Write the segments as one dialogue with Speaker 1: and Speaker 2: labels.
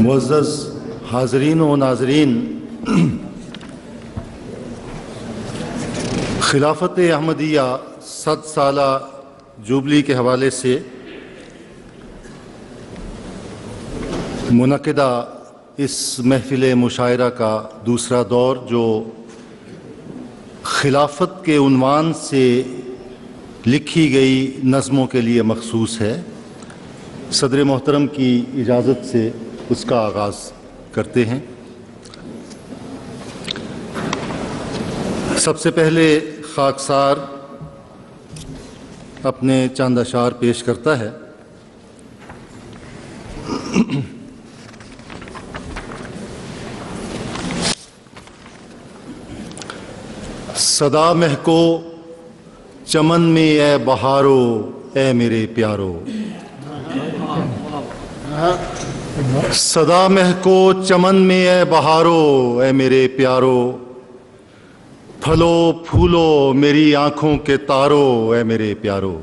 Speaker 1: معزز حاضرین و ناظرین، خلافت احمدیہ 100 سالہ جوبلی کے حوالے سے منعقدہ اس محفل مشاعرہ کا دوسرا دور، جو خلافت کے عنوان سے لکھی گئی نظموں کے لیے مخصوص ہے، صدر محترم کی اجازت سے اس کا آغاز کرتے ہیں۔ سب سے پہلے خاکسار اپنے چند اشعار پیش کرتا ہے۔ صدا مہکو چمن میں اے بہارو، اے میرے پیارو، صدا مہکو چمن میں اے بہارو، اے میرے پیارو، پھلو پھولو میری آنکھوں کے تارو، اے میرے پیارو،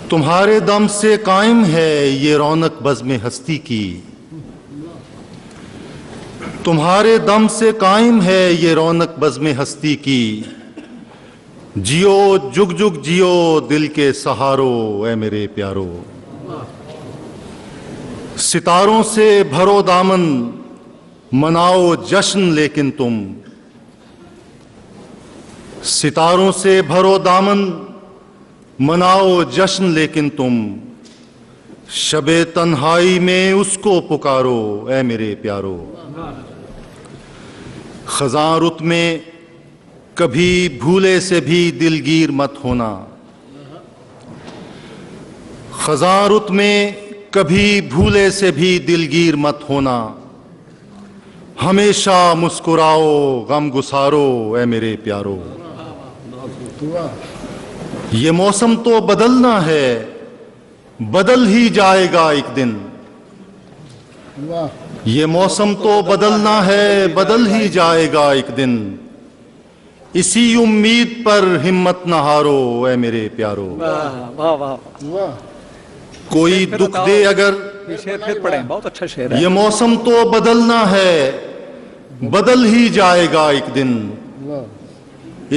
Speaker 1: تمہارے دم سے قائم ہے یہ رونق بزم ہستی کی، تمہارے دم سے قائم ہے یہ رونق بزم ہستی کی، جیو جگ جگ جیو دل کے سہارو، اے میرے پیارو، ستاروں سے بھرو دامن مناؤ جشن لیکن تم، ستاروں سے بھرو دامن مناؤ جشن لیکن تم، شب تنہائی میں اس کو پکارو، اے میرے پیارو، خزاں رت میں کبھی بھولے سے بھی دلگیر مت ہونا، خزاں رت میں کبھی بھولے سے بھی دلگیر مت ہونا، ہمیشہ مسکراؤ غم گسارو، اے میرے پیارو، یہ موسم تو بدلنا ہے بدل ہی جائے گا ایک دن، یہ موسم تو بدلنا ہے بدل ہی جائے گا ایک دن، اسی امید پر ہمت نہ ہارو، اے میرے پیارو، کوئی دکھ دے اگر،
Speaker 2: بہت اچھا شعر ہے،
Speaker 1: یہ موسم تو بدلنا ہے بدل ہی جائے گا ایک دن،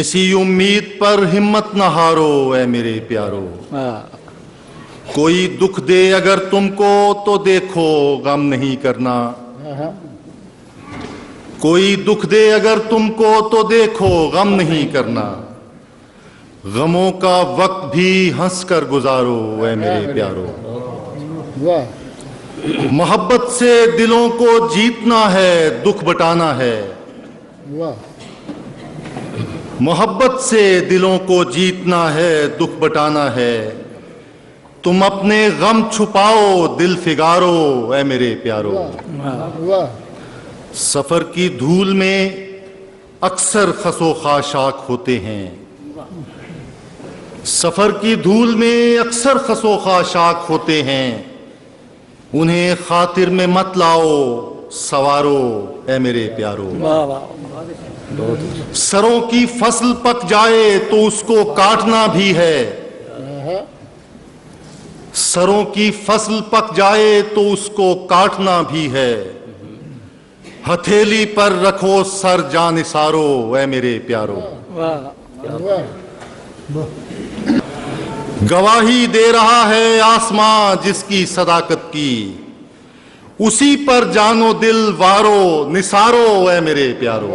Speaker 1: اسی امید پر ہمت نہ ہارو، اے میرے پیارو، کوئی دکھ دے اگر تم کو تو دیکھو غم نہیں کرنا، کوئی دکھ دے اگر تم کو تو دیکھو غم نہیں کرنا، غموں کا وقت بھی ہنس کر گزارو، اے میرے پیارو، محبت سے دلوں کو جیتنا ہے دکھ بٹانا ہے، محبت سے دلوں کو جیتنا ہے دکھ بٹانا ہے، تم اپنے غم چھپاؤ دل فگارو، اے میرے پیارو، سفر کی دھول میں اکثر خس و خاشاک ہوتے ہیں، سفر کی دھول میں اکثر خس و خاشاک ہوتے ہیں، انہیں خاطر میں مت لاؤ سوارو، اے میرے پیارو، سروں کی فصل پک جائے تو اس کو کاٹنا بھی ہے، سروں کی فصل پک جائے تو اس کو کاٹنا بھی ہے، ہتھیلی پر رکھو سر جان نثارو، اے میرے پیارو، گواہی دے رہا ہے آسماں جس کی صداقت کی، اسی پر جانو دل وارو نثارو، اے میرے پیارو،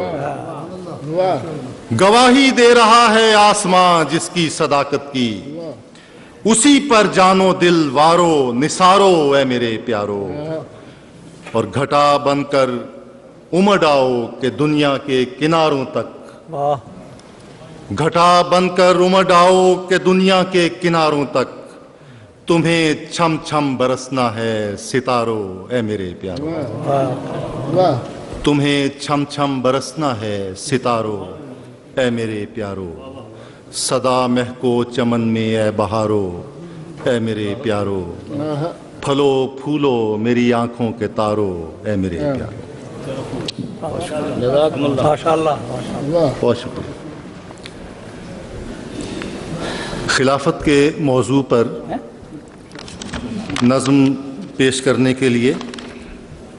Speaker 1: گواہی دے رہا ہے آسماں جس کی صداقت کی، اسی پر جانو دل وارو نثارو، اے میرے پیارو، اور گھٹا بن کر امڈ آؤ کہ دنیا کے کناروں تک، گھٹا بن کر امڈ آؤ کہ دنیا کے کناروں تک، تمہیں چھم چھم برسنا ہے ستارو، اے میرے پیارو، تمہیں چھم چھم برسنا ہے ستارو، اے میرے پیارو، صدا مہکو چمن میں اے بہارو، اے میرے پیارو، پھلو پھولو میری آنکھوں کے تارو، اے میرے پیارو۔ بہت شکریہ۔ خلافت کے موضوع پر نظم پیش کرنے کے لیے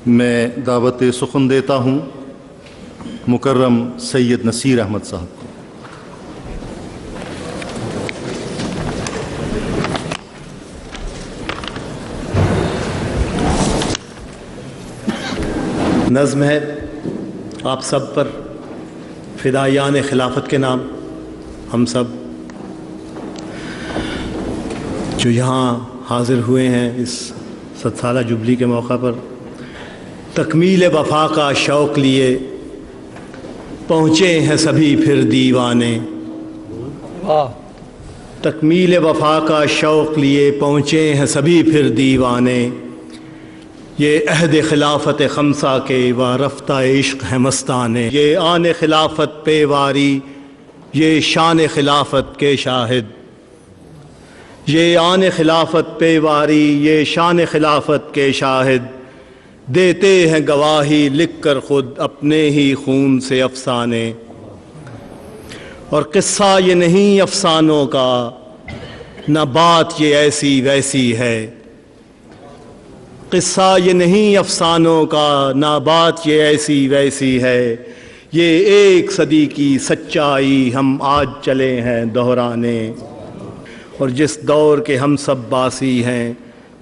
Speaker 1: میں دعوت سخن دیتا ہوں مکرم سید نصیر احمد صاحب کو۔
Speaker 3: نظم ہے آپ سب پر فدائیان خلافت کے نام، ہم سب جو یہاں حاضر ہوئے ہیں اس 100 سالہ جبلی کے موقع پر، تکمیل وفا کا شوق لیے پہنچے ہیں سبھی پھر دیوانے۔ تکمیل وفا کا شوق لیے پہنچے ہیں سبھی پھر دیوانے، یہ عہد خلافت خمسہ کے وارفتہ عشق ہے مستانے، یہ آن خلافت پہ واری یہ شان خلافت کے شاہد، یہ آن خلافت پہ واری یہ شان خلافت کے شاہد، دیتے ہیں گواہی لکھ کر خود اپنے ہی خون سے افسانے۔ اور قصہ یہ نہیں افسانوں کا، نہ بات یہ ایسی ویسی ہے، قصہ یہ نہیں افسانوں کا، نہ بات یہ ایسی ویسی ہے، یہ ایک صدی کی سچائی ہم آج چلے ہیں دہرانے۔ اور جس دور کے ہم سب باسی ہیں،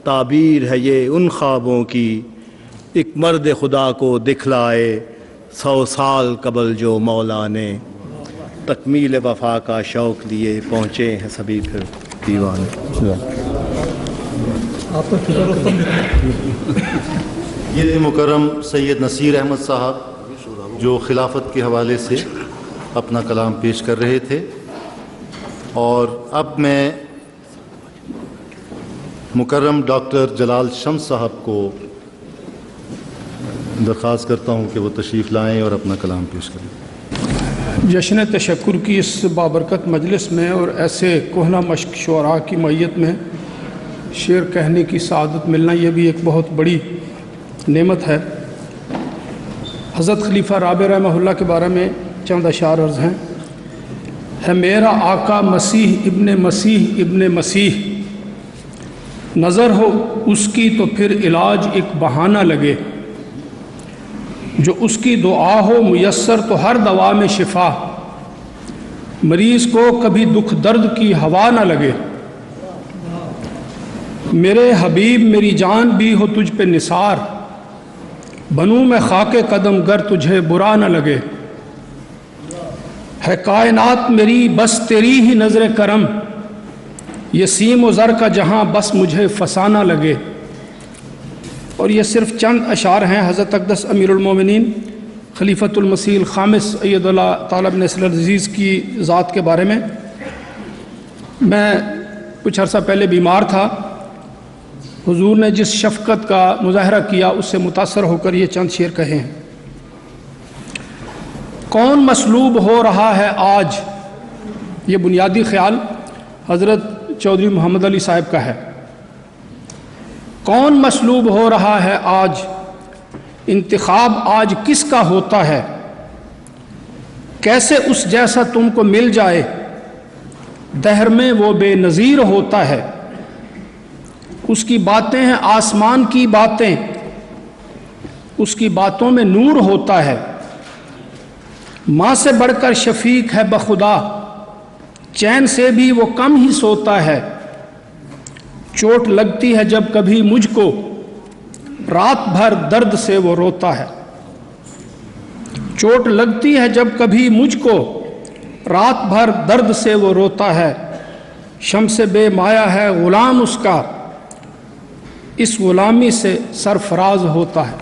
Speaker 3: تعبیر ہے یہ ان خوابوں کی، ایک مرد خدا کو دکھلائے 100 سال قبل جو مولا نے، تکمیل وفا کا شوق لیے پہنچے ہیں سبھی پھر دیوانے۔
Speaker 1: یہ تھے مکرم سید نصیر احمد صاحب جو خلافت کے حوالے سے اپنا کلام پیش کر رہے تھے۔ اور اب میں مکرم ڈاکٹر جلال شمس صاحب کو درخواست کرتا ہوں کہ وہ تشریف لائیں اور اپنا کلام پیش کریں۔
Speaker 4: جشن تشکر کی اس بابرکت مجلس میں اور ایسے کہنہ مشق شعراء کی معیت میں شعر کہنے کی سعادت ملنا یہ بھی ایک بہت بڑی نعمت ہے۔ حضرت خلیفہ رابع رحمہ اللہ کے بارے میں چند اشعار عرض ہیں۔ ہے میرا آقا مسیح ابن مسیح، نظر ہو اس کی تو پھر علاج ایک بہانہ لگے، جو اس کی دعا ہو میسر تو ہر دوا میں شفا، مریض کو کبھی دکھ درد کی ہوا نہ لگے، میرے حبیب میری جان بھی ہو تجھ پہ نثار، بنوں میں خاک قدم گر تجھے برا نہ لگے، ہے کائنات میری بس تیری ہی نظر کرم، یہ سیم و زر کا جہاں بس مجھے فسانہ لگے۔ اور یہ صرف چند اشعار ہیں حضرت اقدس امیر المومنین خلیفۃ المسیح الخامس اید اللہ تعالیٰ بن نصر العزیز کی ذات کے بارے میں۔ میں کچھ عرصہ پہلے بیمار تھا، حضور نے جس شفقت کا مظاہرہ کیا اس سے متاثر ہو کر یہ چند شعر کہے ہیں۔ کون مصلوب ہو رہا ہے آج، یہ بنیادی خیال حضرت چودھری محمد علی صاحب کا ہے۔ کون مصلوب ہو رہا ہے آج، انتخاب آج کس کا ہوتا ہے، کیسے اس جیسا تم کو مل جائے، دہر میں وہ بے نظیر ہوتا ہے، اس کی باتیں ہیں آسمان کی باتیں، اس کی باتوں میں نور ہوتا ہے، ماں سے بڑھ کر شفیق ہے بخدا، چین سے بھی وہ کم ہی سوتا ہے، چوٹ لگتی ہے جب کبھی مجھ کو، رات بھر درد سے وہ روتا ہے، چوٹ لگتی ہے جب کبھی مجھ کو، رات بھر درد سے وہ روتا ہے، شمس بے مایا ہے غلام اس کا، اس غلامی سے سرفراز ہوتا ہے۔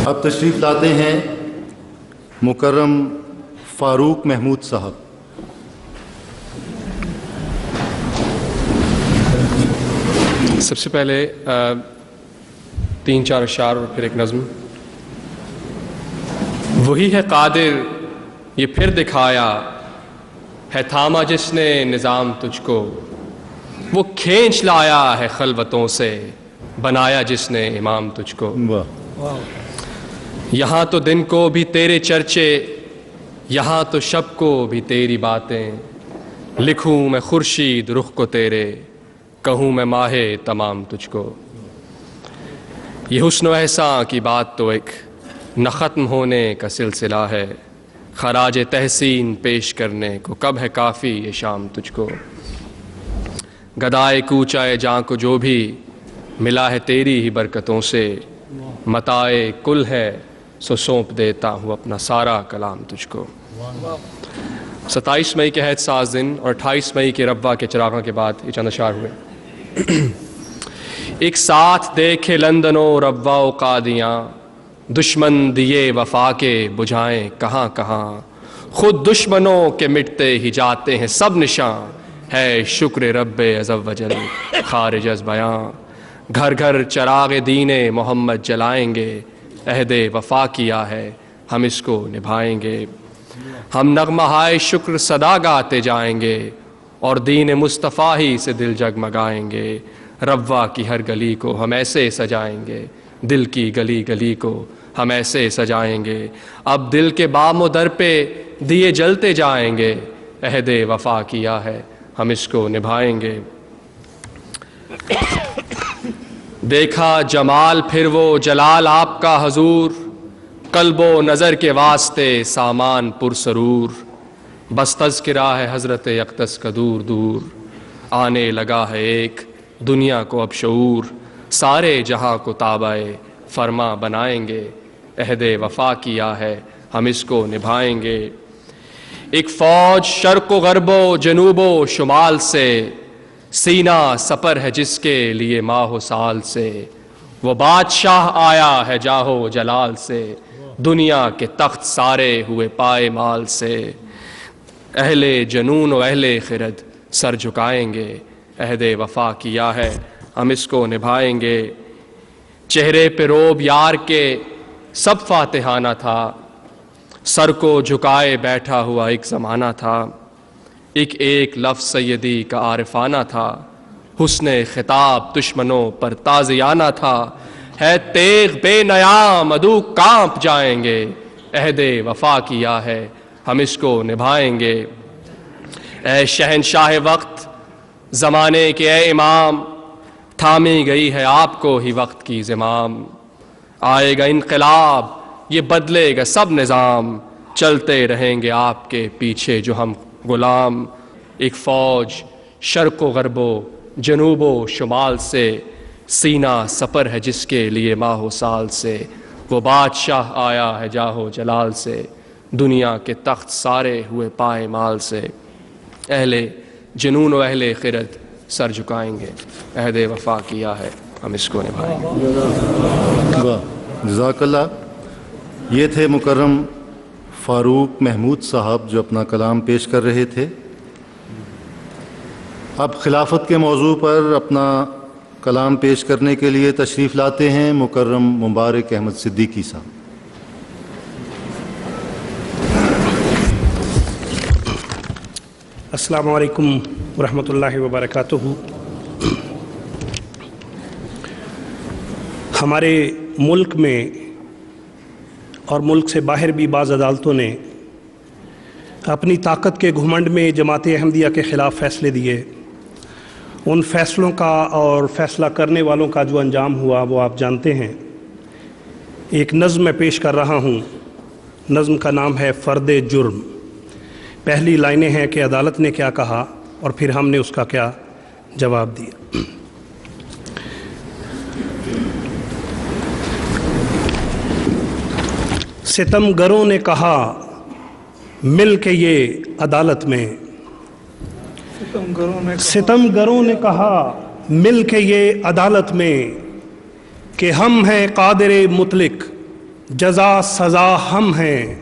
Speaker 1: اب تشریف لاتے ہیں مکرم فاروق محمود صاحب۔
Speaker 5: سب سے پہلے 3-4 اشعار اور پھر ایک نظم۔ وہی ہے قادر یہ پھر دکھایا، ہے تھاما جس نے نظام تجھ کو، وہ کھینچ لایا ہے خلوتوں سے، بنایا جس نے امام تجھ کو۔ یہاں تو دن کو بھی تیرے چرچے، یہاں تو شب کو بھی تیری باتیں، لکھوں میں خورشید رخ کو تیرے، کہوں میں ماہ تمام تجھ کو۔ یہ حسن و احسان کی بات تو ایک نہ ختم ہونے کا سلسلہ ہے، خراج تحسین پیش کرنے کو کب ہے کافی یہ شام تجھ کو۔ گدائے کوچائے جاں کو جو بھی ملا ہے تیری ہی برکتوں سے، متاع کل ہے سو سونپ دیتا ہوں اپنا سارا کلام تجھ کو۔ 27 مئی کے عہد ساز دن اور 28 مئی کے ربوہ کے چراغاں کے بعد یہ چند اشعار ہوئے۔ ایک ساتھ دیکھے لندن و ربوہ و قادیاں، دشمن دیے وفا کے بجھائیں کہاں کہاں، خود دشمنوں کے مٹتے ہی جاتے ہیں سب نشاں، ہے شکر رب عز و جل خارج از بیاں۔ گھر گھر چراغ دین محمد جلائیں گے، عہد وفا کیا ہے ہم اس کو نبھائیں گے۔ ہم نغمہ ہائے شکر صدا گاتے جائیں گے، اور دین مصطفیٰ ہی سے دل جگمگائیں گے۔ ربوہ کی ہر گلی کو ہم ایسے سجائیں گے، دل کی گلی گلی کو ہم ایسے سجائیں گے۔ اب دل کے بام و در پہ دیے جلتے جائیں گے، عہد وفا کیا ہے ہم اس کو نبھائیں گے۔ دیکھا جمال پھر وہ جلال آپ کا حضور، قلب و نظر کے واسطے سامان پرسرور، بس تذکرہ ہے حضرت اقدس کا دور دور، آنے لگا ہے ایک دنیا کو اب شعور، سارے جہاں کو تابع فرما بنائیں گے، عہد وفا کیا ہے ہم اس کو نبھائیں گے۔ ایک فوج شرق و غرب و جنوب و شمال سے، سینہ سپر ہے جس کے لیے ماہ و سال سے، وہ بادشاہ آیا ہے جاہ و جلال سے، دنیا کے تخت سارے ہوئے پائے مال سے۔ اہل جنون و اہل خرد سر جھکائیں گے، عہد وفا کیا ہے ہم اس کو نبھائیں گے۔ چہرے پہ روب یار کے سب فاتحانہ تھا، سر کو جھکائے بیٹھا ہوا ایک زمانہ تھا، ایک ایک لفظ سیدی کا عارفانہ تھا، حسن خطاب دشمنوں پر تازیانہ تھا، ہے تیغ بے نیام عدو کانپ جائیں گے، عہد وفا کیا ہے ہم اس کو نبھائیں گے۔ اے شہنشاہ وقت زمانے کے اے امام، تھامی گئی ہے آپ کو ہی وقت کی زمام، آئے گا انقلاب یہ بدلے گا سب نظام، چلتے رہیں گے آپ کے پیچھے جو ہم غلام۔ ایک فوج شرق و غرب و جنوب و شمال سے، سینہ سپر ہے جس کے لیے ماہ و سال سے، وہ بادشاہ آیا ہے جاہ و جلال سے، دنیا کے تخت سارے ہوئے پائے مال سے۔ اہل جنون و اہل خرد سر جھکائیں گے، عہد وفا کیا ہے ہم اس کو نبھائیں گے۔
Speaker 1: واہ، جزاک اللہ۔ یہ تھے مکرم فاروق محمود صاحب جو اپنا کلام پیش کر رہے تھے۔ اب خلافت کے موضوع پر اپنا کلام پیش کرنے کے لیے تشریف لاتے ہیں مکرم مبارک احمد صدیقی صاحب۔
Speaker 6: السلام علیکم ورحمۃ اللہ وبرکاتہ۔ ہمارے ملک میں اور ملک سے باہر بھی بعض عدالتوں نے اپنی طاقت کے گھمنڈ میں جماعت احمدیہ کے خلاف فیصلے دیے۔ ان فیصلوں کا اور فیصلہ کرنے والوں کا جو انجام ہوا وہ آپ جانتے ہیں۔ ایک نظم میں پیش کر رہا ہوں، نظم کا نام ہے فرد جرم۔ پہلی لائنیں ہیں کہ عدالت نے کیا کہا اور پھر ہم نے اس کا کیا جواب دیا۔ ستم گروں نے کہا مل کے یہ عدالت میں، ستم گروں نے کہا مل کے یہ عدالت میں، کہ ہم ہیں قادر مطلق جزا سزا ہم ہیں،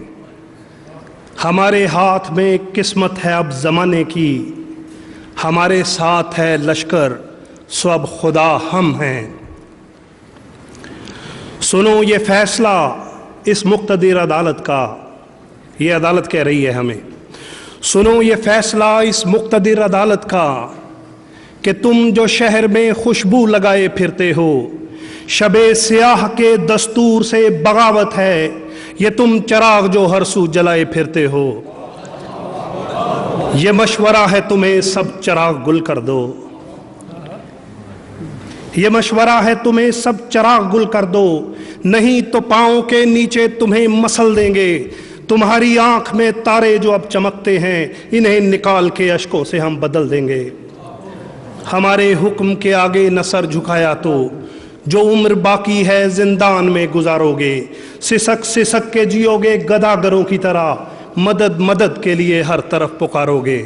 Speaker 6: ہمارے ہاتھ میں قسمت ہے اب زمانے کی، ہمارے ساتھ ہے لشکر سو اب خدا ہم ہیں۔ سنو یہ فیصلہ اس مقتدر عدالت کا، یہ عدالت کہہ رہی ہے ہمیں، سنو یہ فیصلہ اس مقتدر عدالت کا، کہ تم جو شہر میں خوشبو لگائے پھرتے ہو، شب سیاہ کے دستور سے بغاوت ہے یہ تم چراغ جو ہر سو جلائے پھرتے ہو۔ یہ مشورہ ہے تمہیں سب چراغ گل کر دو، یہ مشورہ ہے تمہیں سب چراغ گل کر دو، نہیں تو پاؤں کے نیچے تمہیں مسل دیں گے، تمہاری آنکھ میں تارے جو اب چمکتے ہیں انہیں نکال کے اشکوں سے ہم بدل دیں گے، ہمارے حکم کے آگے نہ سر جھکایا تو جو عمر باقی ہے زندان میں گزارو گے، سسک سسک کے جیو گے گداگروں کی طرح، مدد مدد کے لیے ہر طرف پکارو گے۔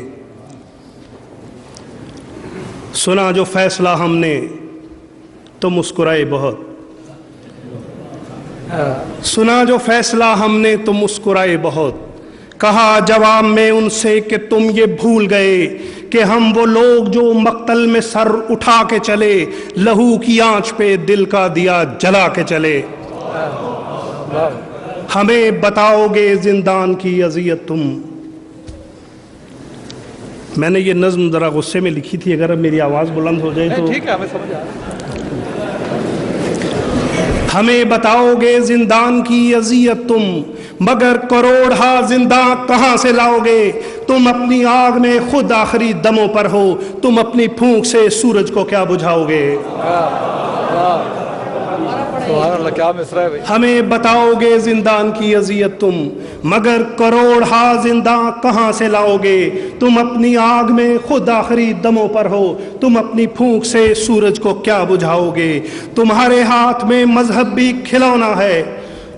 Speaker 6: سنا جو فیصلہ ہم نے تو مسکرائے بہت، سنا جو فیصلہ ہم نے تو مسکرائے بہت، کہا جواب میں ان سے کہ تم یہ بھول گئے کہ ہم وہ لوگ جو مقتل میں سر اٹھا کے چلے، لہو کی آنچ پہ دل کا دیا جلا کے چلے، ہمیں بتاؤ گے زندان کی اذیت تم۔ میں نے یہ نظم ذرا غصے میں لکھی تھی، اگر اب میری آواز بلند ہو جائے تو
Speaker 2: ٹھیک ہے، ہمیں سمجھ آ رہا ہے۔
Speaker 6: ہمیں بتاؤ گے زندان کی اذیت تم، مگر کروڑ ہا زندہ کہاں سے لاؤ گے، تم اپنی آگ میں خود آخری دموں پر ہو، تم اپنی پھونک سے سورج کو کیا بجھاؤ گے۔
Speaker 2: سبحان اللہ، کیا مصرع ہے بھائی۔
Speaker 6: ہمیں بتاؤ گے زندان کی اذیت تم، مگر کروڑ ہا زندہ کہاں سے لاؤ گے، تم اپنی آگ میں خود آخری دموں پر ہو، تم اپنی پھونک سے سورج کو کیا بجھاؤ گے، تمہارے ہاتھ میں مذہب بھی کھلونا ہے،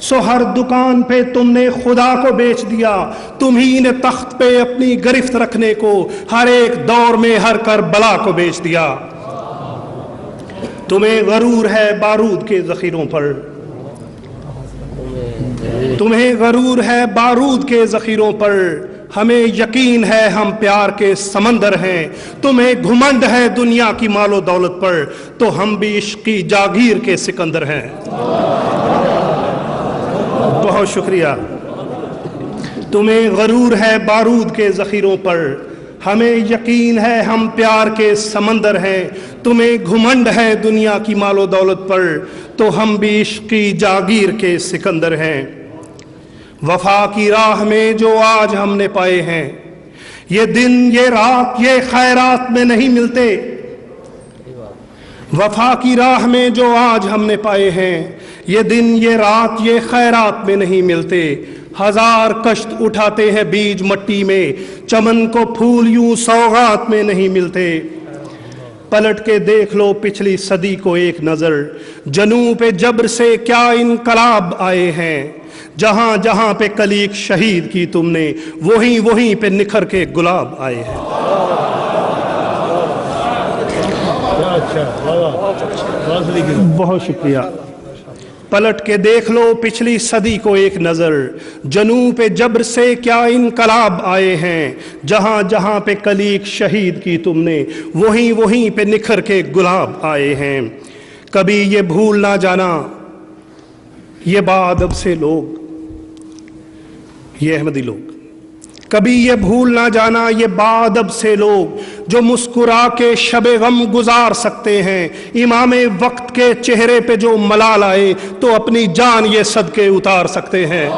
Speaker 6: سو ہر دکان پہ تم نے خدا کو بیچ دیا، تمہیں نے تخت پہ اپنی گرفت رکھنے کو ہر ایک دور میں ہر کربلا کو بیچ دیا، تمہیں غرور ہے بارود کے ذخیروں پر، تمہیں غرور ہے بارود کے ذخیروں پر، ہمیں یقین ہے ہم پیار کے سمندر ہیں، تمہیں گھمنڈ ہے دنیا کی مال و دولت پر، تو ہم بھی عشق کی جاگیر کے سکندر ہیں۔ بہت شکریہ۔ تمہیں غرور ہے بارود کے ذخیروں پر، ہمیں یقین ہے ہم پیار کے سمندر ہیں، تمہیں گھمنڈ ہے دنیا کی مال و دولت پر، تو ہم بھی عشق کی جاگیر کے سکندر ہیں۔ وفا کی راہ میں جو آج ہم نے پائے ہیں، یہ دن یہ رات یہ خیرات میں نہیں ملتے، وفا کی راہ میں جو آج ہم نے پائے ہیں، یہ دن یہ رات یہ خیرات میں نہیں ملتے، ہزار کشت اٹھاتے ہیں بیج مٹی میں، چمن کو پھول یوں سوغات میں نہیں ملتے، پلٹ کے دیکھ لو پچھلی صدی کو ایک نظر، جنوب پہ جبر سے کیا انقلاب آئے ہیں، جہاں جہاں پہ کلیک شہید کی تم نے، وہیں وہیں پہ نکھر کے گلاب آئے ہیں۔ بہت شکریہ۔ پلٹ کے دیکھ لو پچھلی صدی کو ایک نظر، جنوب پہ جبر سے کیا انقلاب آئے ہیں، جہاں جہاں پہ کلیک شہید کی تم نے، وہیں وہیں پہ نکھر کے گلاب آئے ہیں۔ کبھی یہ بھول نہ جانا یہ بادب سے لوگ، یہ احمدی لوگ، کبھی یہ بھول نہ جانا یہ بادب سے لوگ، جو مسکرا کے شب غم گزار سکتے ہیں، امام وقت کے چہرے پہ جو ملال آئے تو اپنی جان یہ صدقے اتار سکتے ہیں۔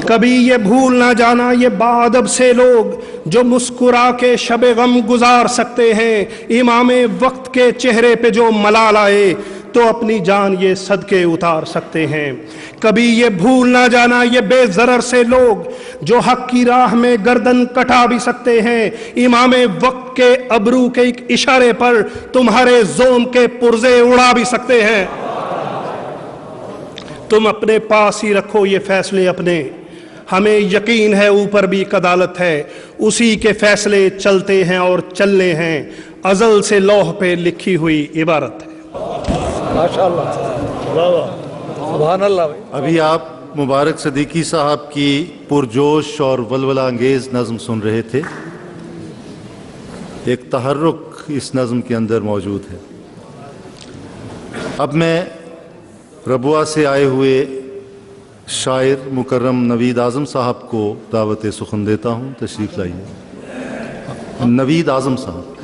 Speaker 6: کبھی یہ بھول نہ جانا یہ بادب سے لوگ، جو مسکرا کے شب غم گزار سکتے ہیں، امام وقت کے چہرے پہ جو ملال آئے تو اپنی جان یہ صدقے اتار سکتے ہیں۔ کبھی یہ بھول نہ جانا یہ بے ضرر سے لوگ، جو حق کی راہ میں گردن کٹا بھی سکتے ہیں، امام وقت کے ابرو کے ایک اشارے پر تمہارے زوم کے پرزے اڑا بھی سکتے ہیں۔ تم اپنے پاس ہی رکھو یہ فیصلے اپنے، ہمیں یقین ہے اوپر بھی ایک عدالت ہے، اسی کے فیصلے چلتے ہیں اور چلنے ہیں، ازل سے لوح پہ لکھی ہوئی عبارت ہے۔
Speaker 2: ماشاءاللہ، سبحان اللہ بھائی۔
Speaker 1: ابھی آپ مبارک صدیقی صاحب کی پرجوش اور ولولہ انگیز نظم سن رہے تھے، ایک تحرک اس نظم کے اندر موجود ہے۔ اب میں ربوہ سے آئے ہوئے شاعر مکرم نوید اعظم صاحب کو دعوت سخن دیتا ہوں، تشریف لائیے۔ نوید اعظم صاحب۔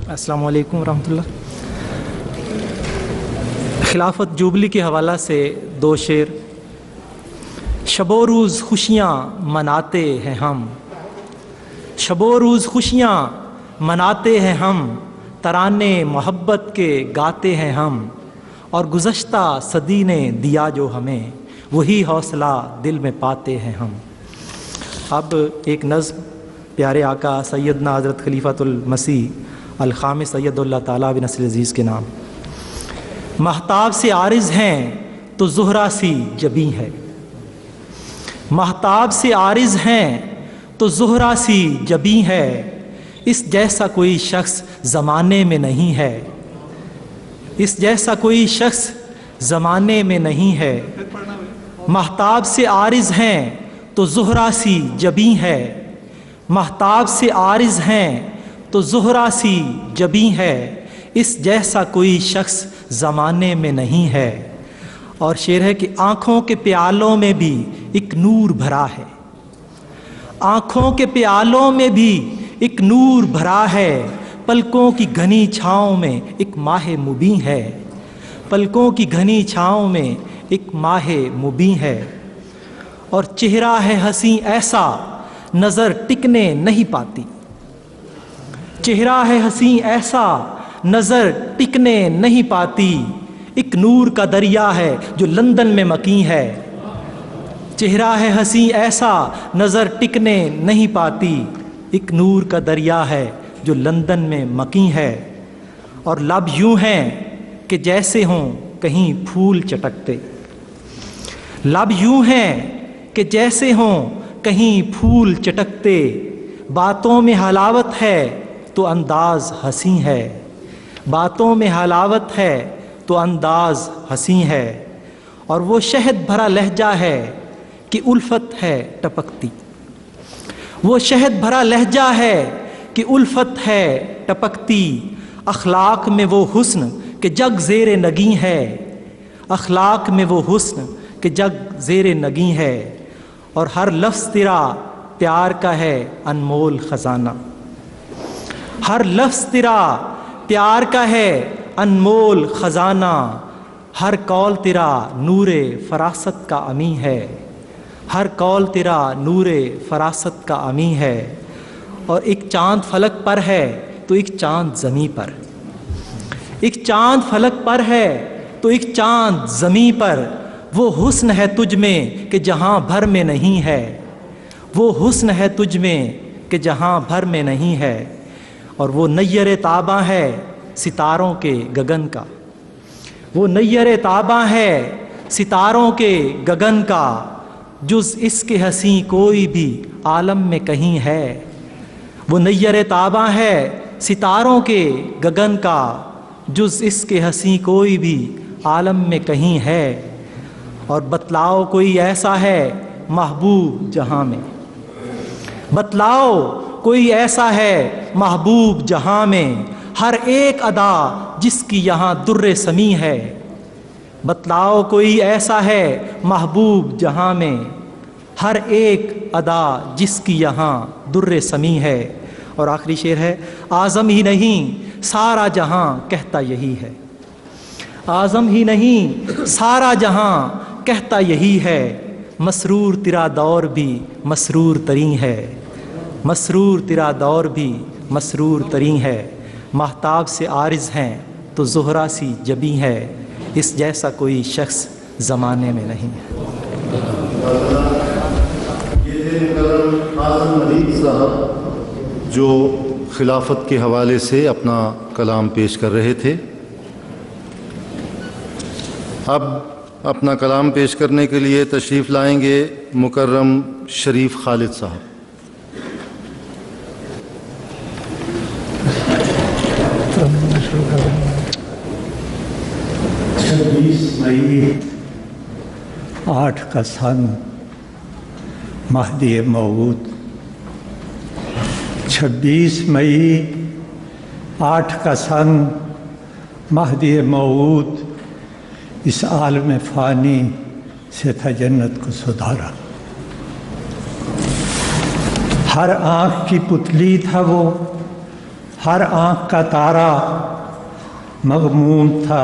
Speaker 7: السلام علیکم ورحمۃ اللہ۔ خلافت جوبلی کے حوالہ سے دو شعر۔ شب و روز خوشیاں مناتے ہیں ہم، شب و روز خوشیاں مناتے ہیں ہم، ترانے محبت کے گاتے ہیں ہم، اور گزشتہ صدی نے دیا جو ہمیں، وہی حوصلہ دل میں پاتے ہیں ہم۔ اب ایک نظم پیارے آقا سیدنا حضرت خلیفۃ المسیح الخامس سید اللہ تعالیٰ بن نصر عزیز کے نام۔ مہتاب سے عارض ہیں تو زہرہ سی جبیں ہے، مہتاب سے عارض ہیں تو زہرہ سی جبیں ہے، اس جیسا کوئی شخص زمانے میں نہیں ہے، اس جیسا کوئی شخص زمانے میں نہیں ہے۔ مہتاب سے عارض ہیں تو زہرہ سی جبیں ہے، مہتاب سے عارض ہیں تو زہرہ سی جبیں ہے، اس جیسا کوئی شخص زمانے میں نہیں ہے۔ اور شعر ہے کہ آنکھوں کے پیالوں میں بھی ایک نور بھرا ہے، آنکھوں کے پیالوں میں بھی ایک نور بھرا ہے، پلکوں کی گھنی چھاؤں میں ایک ماہ مبیں ہے، پلکوں کی گھنی چھاؤں میں ایک ماہ مبیں ہے۔ اور چہرہ ہے حسین ایسا نظر ٹکنے نہیں پاتی، چہرہ ہے حسین ایسا نظر ٹکنے نہیں پاتی، ایک نور کا دریا ہے جو لندن میں مقیم ہے، چہرہ ہے حسین ایسا نظر ٹکنے نہیں پاتی، ایک نور کا دریا ہے جو لندن میں مقیم ہے۔ اور لب یوں ہیں کہ جیسے ہوں کہیں پھول چٹکتے، لب یوں ہیں کہ جیسے ہوں کہیں پھول چٹکتے، باتوں میں حلاوت ہے تو انداز حسین ہے، باتوں میں حلاوت ہے تو انداز حسین ہے۔ اور وہ شہد بھرا لہجہ ہے کہ الفت ہے ٹپکتی، وہ شہد بھرا لہجہ ہے کہ الفت ہے ٹپکتی، اخلاق میں وہ حسن کہ جگ زیر نگیں ہے، اخلاق میں وہ حسن کہ جگ زیر نگیں ہے۔ اور ہر لفظ تیرا پیار کا ہے انمول خزانہ، ہر لفظ تیرا پیار کا ہے انمول خزانہ، ہر قول تیرا نور فراست کا امی ہے، ہر قول تیرا نور فراست کا امی ہے۔ اور ایک چاند فلک پر ہے تو ایک چاند زمیں پر، ایک چاند فلک پر ہے تو ایک چاند زمیں پر، وہ حسن ہے تجھ میں کہ جہاں بھر میں نہیں ہے، وہ حسن ہے تجھ میں کہ جہاں بھر میں نہیں ہے۔ اور وہ نیر تاباں ہے ستاروں کے گگن کا، وہ نیر تاباں ہے ستاروں کے گگن کا، جز اس کے حسین کوئی بھی عالم میں کہیں ہے، وہ نیر تاباں ہے ستاروں کے گگن کا، جز اس کے حسین کوئی بھی عالم میں کہیں ہے۔ اور بتلاؤ کوئی ایسا ہے محبوب جہاں میں، بتلاؤ کوئی ایسا ہے محبوب جہاں میں، ہر ایک ادا جس کی یہاں در سمی ہے، بتلاؤ کوئی ایسا ہے محبوب جہاں میں، ہر ایک ادا جس کی یہاں در سمی ہے۔ اور آخری شعر ہے، اعظم ہی نہیں سارا جہاں کہتا یہی ہے، اعظم ہی نہیں سارا جہاں کہتا یہی ہے، مسرور تیرا دور بھی مسرور ترین ہے، مسرور تیرا دور بھی مسرور ترین ہے، مہتاب سے عارض ہیں تو زہرہ سی جبیں ہے، اس جیسا کوئی شخص زمانے میں نہیں ہے۔
Speaker 1: یہ مکرم اعظم ندیم صاحب جو خلافت کے حوالے سے اپنا کلام پیش کر رہے تھے۔ اب اپنا کلام پیش کرنے کے لیے تشریف لائیں گے مکرم شریف خالد صاحب۔
Speaker 8: 26 مئی 8 کا سن مہدی موعود، 26 مئی 8 کا سن مہدی موعود، اس عالم فانی سے تھا جنت کو سدھارا، ہر آنکھ کی پتلی تھا وہ، ہر آنکھ کا تارا، مغموم تھا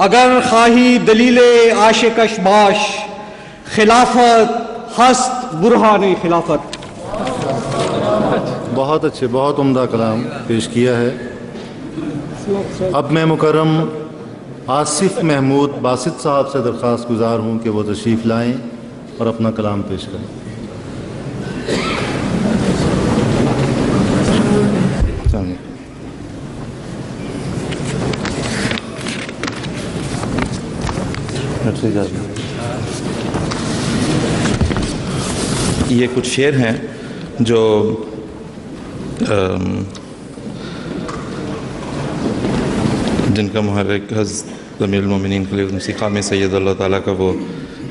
Speaker 9: اگر خواہی دلیل عاشقش باش، خلافت ہست برہان خلافت۔
Speaker 1: بہت اچھے، بہت عمدہ کلام پیش کیا ہے۔ اب میں مکرم آصف محمود باسط صاحب سے درخواست گزار ہوں کہ وہ تشریف لائیں اور اپنا کلام پیش کریں۔
Speaker 10: یہ کچھ شعر ہیں جو جن کا محرک حضرت امیر المومنین خلیفۃ المسیح خامس سید اللہ تعالیٰ کا وہ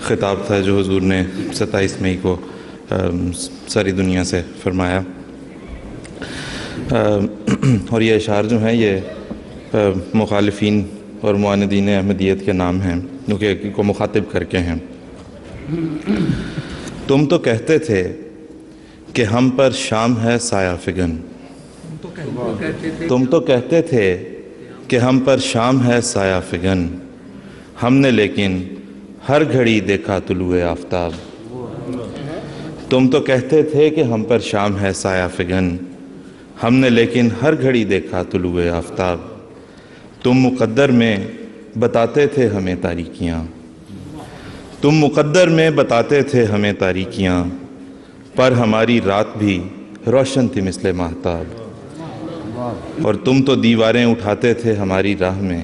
Speaker 10: خطاب تھا جو حضور نے 27 مئی کو ساری دنیا سے فرمایا، اور یہ اشعار جو ہیں یہ مخالفین اور معاندین احمدیت کے نام ہیں کیونکہ کو مخاطب کر کے ہیں۔ تم تو کہتے تھے کہ ہم پر شام ہے سایہ فگن، تم تو کہتے تھے کہ ہم پر شام ہے سایہ فگن، ہم نے لیکن ہر گھڑی دیکھا طلوع آفتاب۔ تم تو کہتے تھے کہ ہم پر شام ہے سایہ فگن، ہم نے لیکن ہر گھڑی دیکھا طلوع آفتاب۔ تم مقدر میں بتاتے تھے ہمیں تاریکیاں، تم مقدر میں بتاتے تھے ہمیں تاریکیاں، پر ہماری رات بھی روشن تھی مثل ماہتاب۔ اور تم تو دیواریں اٹھاتے تھے ہماری راہ میں،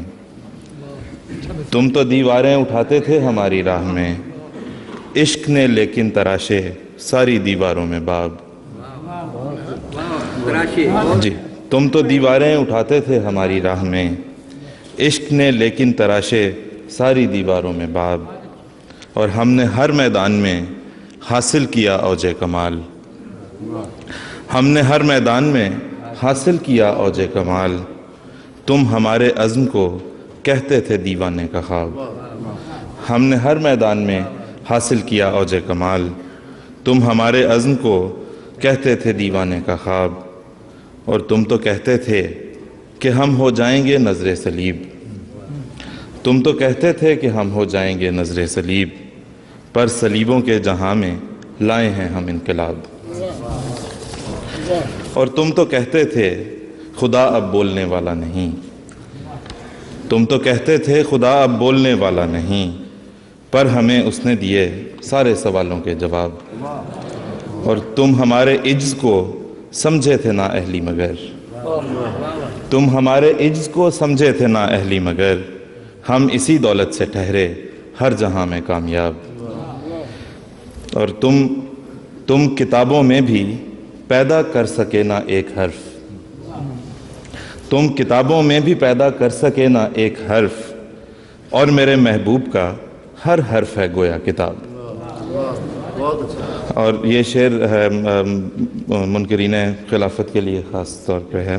Speaker 10: تم تو دیواریں اٹھاتے تھے ہماری راہ میں، عشق نے لیکن تراشے ساری دیواروں میں باب۔ جی، تم تو دیواریں اٹھاتے تھے ہماری راہ میں، عشق نے لیکن تراشے ساری دیواروں میں باب۔ اور ہم نے ہر میدان میں حاصل کیا اوج کمال، ہم نے ہر میدان میں حاصل کیا اوج کمال، تم ہمارے عزم کو کہتے تھے دیوانے کا خواب۔ ہم نے ہر میدان میں حاصل کیا اوج کمال، تم ہمارے عزم کو کہتے تھے دیوانے کا خواب۔ اور تم تو کہتے تھے کہ ہم ہو جائیں گے نظر صلیب، تم تو کہتے تھے کہ ہم ہو جائیں گے نظر صلیب، پر صلیبوں کے جہاں میں لائے ہیں ہم انقلاب۔ اور تم تو کہتے تھے خدا اب بولنے والا نہیں، تم تو کہتے تھے خدا اب بولنے والا نہیں، پر ہمیں اس نے دیے سارے سوالوں کے جواب۔ اور تم ہمارے عجز کو سمجھے تھے نا اہلی مگر، تم ہمارے عجز کو سمجھے تھے نا اہلی مگر، ہم اسی دولت سے ٹھہرے ہر جہاں میں کامیاب۔ اور تم کتابوں میں بھی پیدا کر سکے نہ ایک حرف، تم کتابوں میں بھی پیدا کر سکے نہ ایک حرف، اور میرے محبوب کا ہر حرف ہے گویا کتاب۔ اور یہ شعر ہے منکرین خلافت کے لیے خاص طور پہ ہے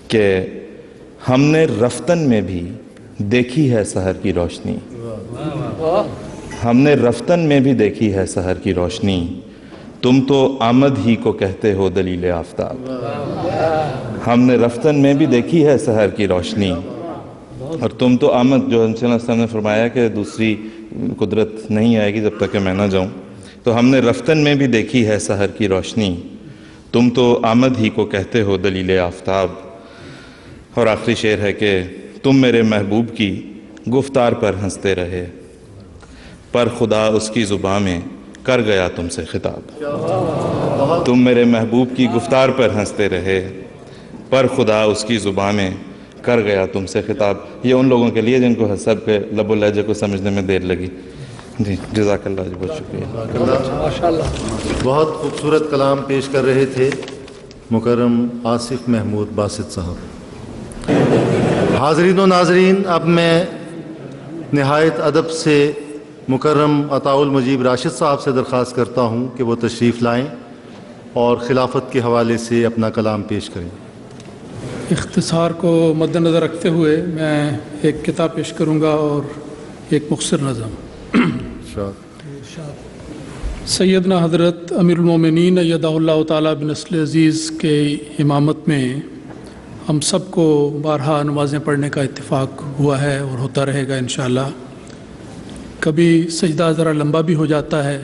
Speaker 10: کہ ہم نے رفتن میں بھی دیکھی ہے سحر کی روشنی، ہم نے رفتن میں بھی دیکھی ہے سحر کی روشنی، تم تو آمد ہی کو کہتے ہو دلیل آفتاب۔ ہم نے رفتن میں بھی دیکھی ہے سحر کی روشنی، اور تم تو آمد، جو صلی اللہ علیہ وسلم نے فرمایا کہ دوسری قدرت نہیں آئے گی جب تک کہ میں نہ جاؤں، تو ہم نے رفتن میں بھی دیکھی ہے سحر کی روشنی، تم تو آمد ہی کو کہتے ہو دلیل آفتاب۔ اور آخری شعر ہے کہ تم میرے محبوب کی گفتار پر ہنستے رہے، پر خدا اس کی زبان میں کر گیا تم سے خطاب۔ تم میرے محبوب کی گفتار پر ہنستے رہے، پر خدا اس کی زبان میں کر گیا تم سے خطاب۔ یہ ان لوگوں کے لیے جن کو حسب کے لب و لہجے کو سمجھنے میں دیر لگی۔ جی، جزاک اللہ جی، بہت شکریہ۔
Speaker 1: بہت خوبصورت کلام پیش کر رہے تھے مکرم آصف محمود باسط صاحب۔ حاضرین و ناظرین، اب میں نہایت ادب سے مکرم عطاء المجیب راشد صاحب سے درخواست کرتا ہوں کہ وہ تشریف لائیں اور خلافت کے حوالے سے اپنا کلام پیش کریں۔
Speaker 4: اختصار کو مد نظر رکھتے ہوئے میں ایک کتاب پیش کروں گا اور ایک مختصر نظم۔ سیدنا حضرت امیر المومنین ایدہ اللہ تعالیٰ بنصر عزیز کے امامت میں ہم سب کو بارہا نمازیں پڑھنے کا اتفاق ہوا ہے اور ہوتا رہے گا انشاءاللہ۔ کبھی سجدہ ذرا لمبا بھی ہو جاتا ہے،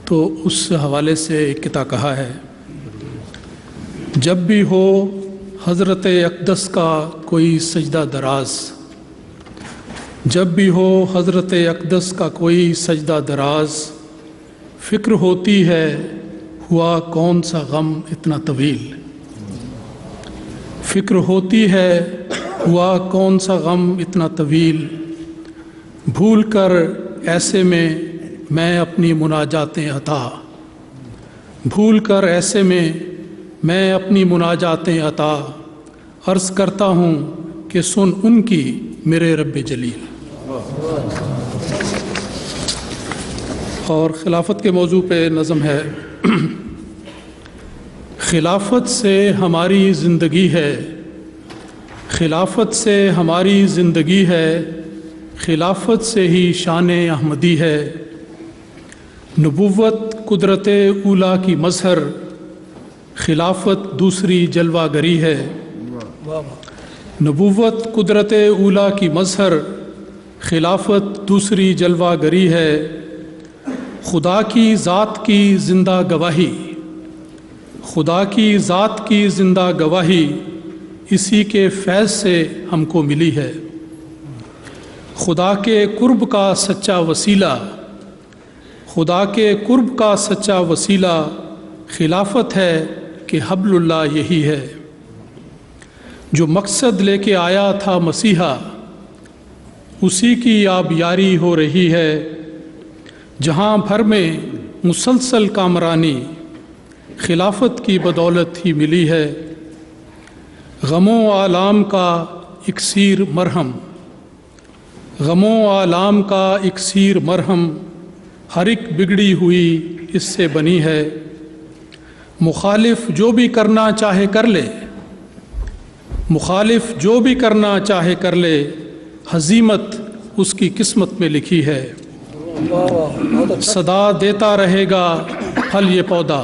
Speaker 4: تو اس حوالے سے ایک قطعہ کہا ہے: جب بھی ہو حضرت اقدس کا کوئی سجدہ دراز، جب بھی ہو حضرت اقدس کا کوئی سجدہ دراز، فکر ہوتی ہے ہوا کون سا غم اتنا طویل، فکر ہوتی ہے ہوا کون سا غم اتنا طویل، بھول کر ایسے میں اپنی مناجاتیں عطا، بھول کر ایسے میں اپنی مناجاتیں عطا، عرض کرتا ہوں کہ سن ان کی میرے رب جلیل۔ اور خلافت کے موضوع پہ نظم ہے: خلافت سے ہماری زندگی ہے، خلافت سے ہماری زندگی ہے، خلافت سے ہی شان احمدی ہے، نبوت قدرت اولیٰ کی مظہر، خلافت دوسری جلوہ گری ہے، نبوت قدرت اولیٰ کی مظہر، خلافت دوسری جلوہ گری ہے، خدا کی ذات کی زندہ گواہی، خدا کی ذات کی زندہ گواہی اسی کے فیض سے ہم کو ملی ہے، خدا کے قرب کا سچا وسیلہ، خدا کے قرب کا سچا وسیلہ خلافت ہے کہ حبل اللہ یہی ہے، جو مقصد لے کے آیا تھا مسیحا اسی کی اب یاری ہو رہی ہے، جہاں بھر میں مسلسل کامرانی خلافت کی بدولت ہی ملی ہے، غموں آلام کا اکسیر مرہم، غموں آلام کا اکسیر مرہم، ہر ایک بگڑی ہوئی اس سے بنی ہے، مخالف جو بھی کرنا چاہے کر لے، مخالف جو بھی کرنا چاہے کر لے، ہزیمت اس کی قسمت میں لکھی ہے، صدا دیتا رہے گا پھل یہ پودا،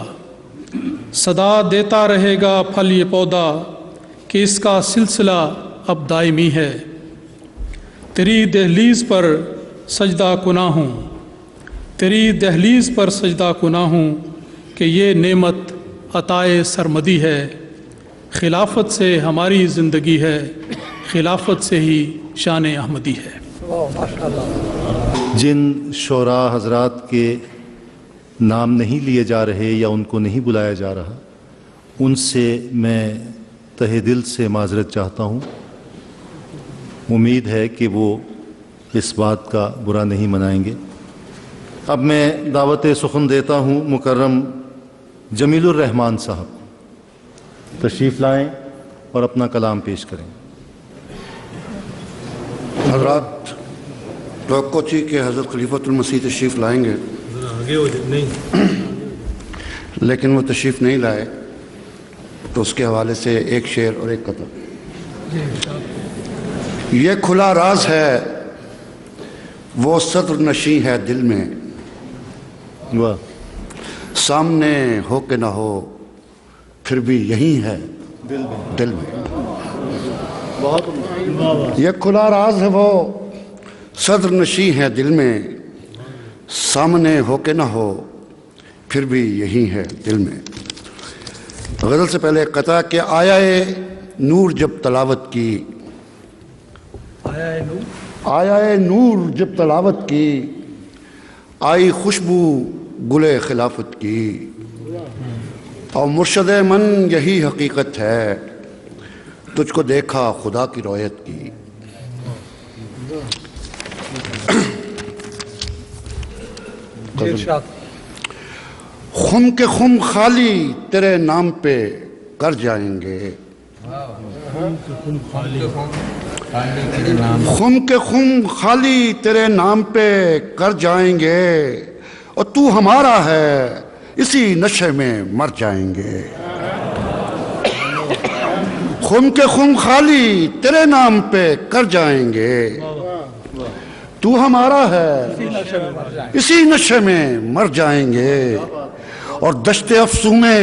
Speaker 4: صدا دیتا رہے گا پھل یہ پودا، کہ اس کا سلسلہ اب دائمی ہے، تیری دہلیز پر سجدہ کنا ہوں، تیری دہلیز پر سجدہ کنا ہوں، کہ یہ نعمت عطائے سرمدی ہے، خلافت سے ہماری زندگی ہے، خلافت سے ہی شان احمدی ہے۔
Speaker 1: جن شعراء حضرات کے نام نہیں لیے جا رہے یا ان کو نہیں بلایا جا رہا، ان سے میں تہہ دل سے معذرت چاہتا ہوں، امید ہے کہ وہ اس بات کا برا نہیں منائیں گے۔ اب میں دعوت سخن دیتا ہوں مکرم جمیل الرحمان صاحب، تشریف لائیں اور اپنا کلام پیش کریں۔
Speaker 11: حضرات، توقع تھی کہ حضرت خلیفۃ المسیح تشریف لائیں گے، لیکن وہ تشریف نہیں لائے، تو اس کے حوالے سے ایک شعر اور ایک قطعہ۔ یہ کھلا راز ہے وہ صدر نشیں ہے دل میں، سامنے ہو کہ نہ ہو پھر بھی یہی ہے دل میں، یہ کھلا راز ہے وہ صدر نشیں ہے دل میں، سامنے ہو کہ نہ ہو پھر بھی یہی ہے دل میں۔ غزل سے پہلے قطع کہ آیا نور جب تلاوت کی، آیا نور جب تلاوت کی، آئی خوشبو گلے خلافت کی، اور مرشد من یہی حقیقت ہے، تجھ کو دیکھا خدا کی رویت کی۔ خم کے خم خالی تیرے نام پہ کر جائیں گے، خم کے خم خالی تیرے نام پہ کر جائیں گے، اور تو ہمارا ہے اسی نشے میں مر جائیں گے۔ خم کے خم خالی تیرے نام پہ کر جائیں گے، تو ہمارا ہے اسی نشے میں مر جائیں گے، اور دشت افسوں میں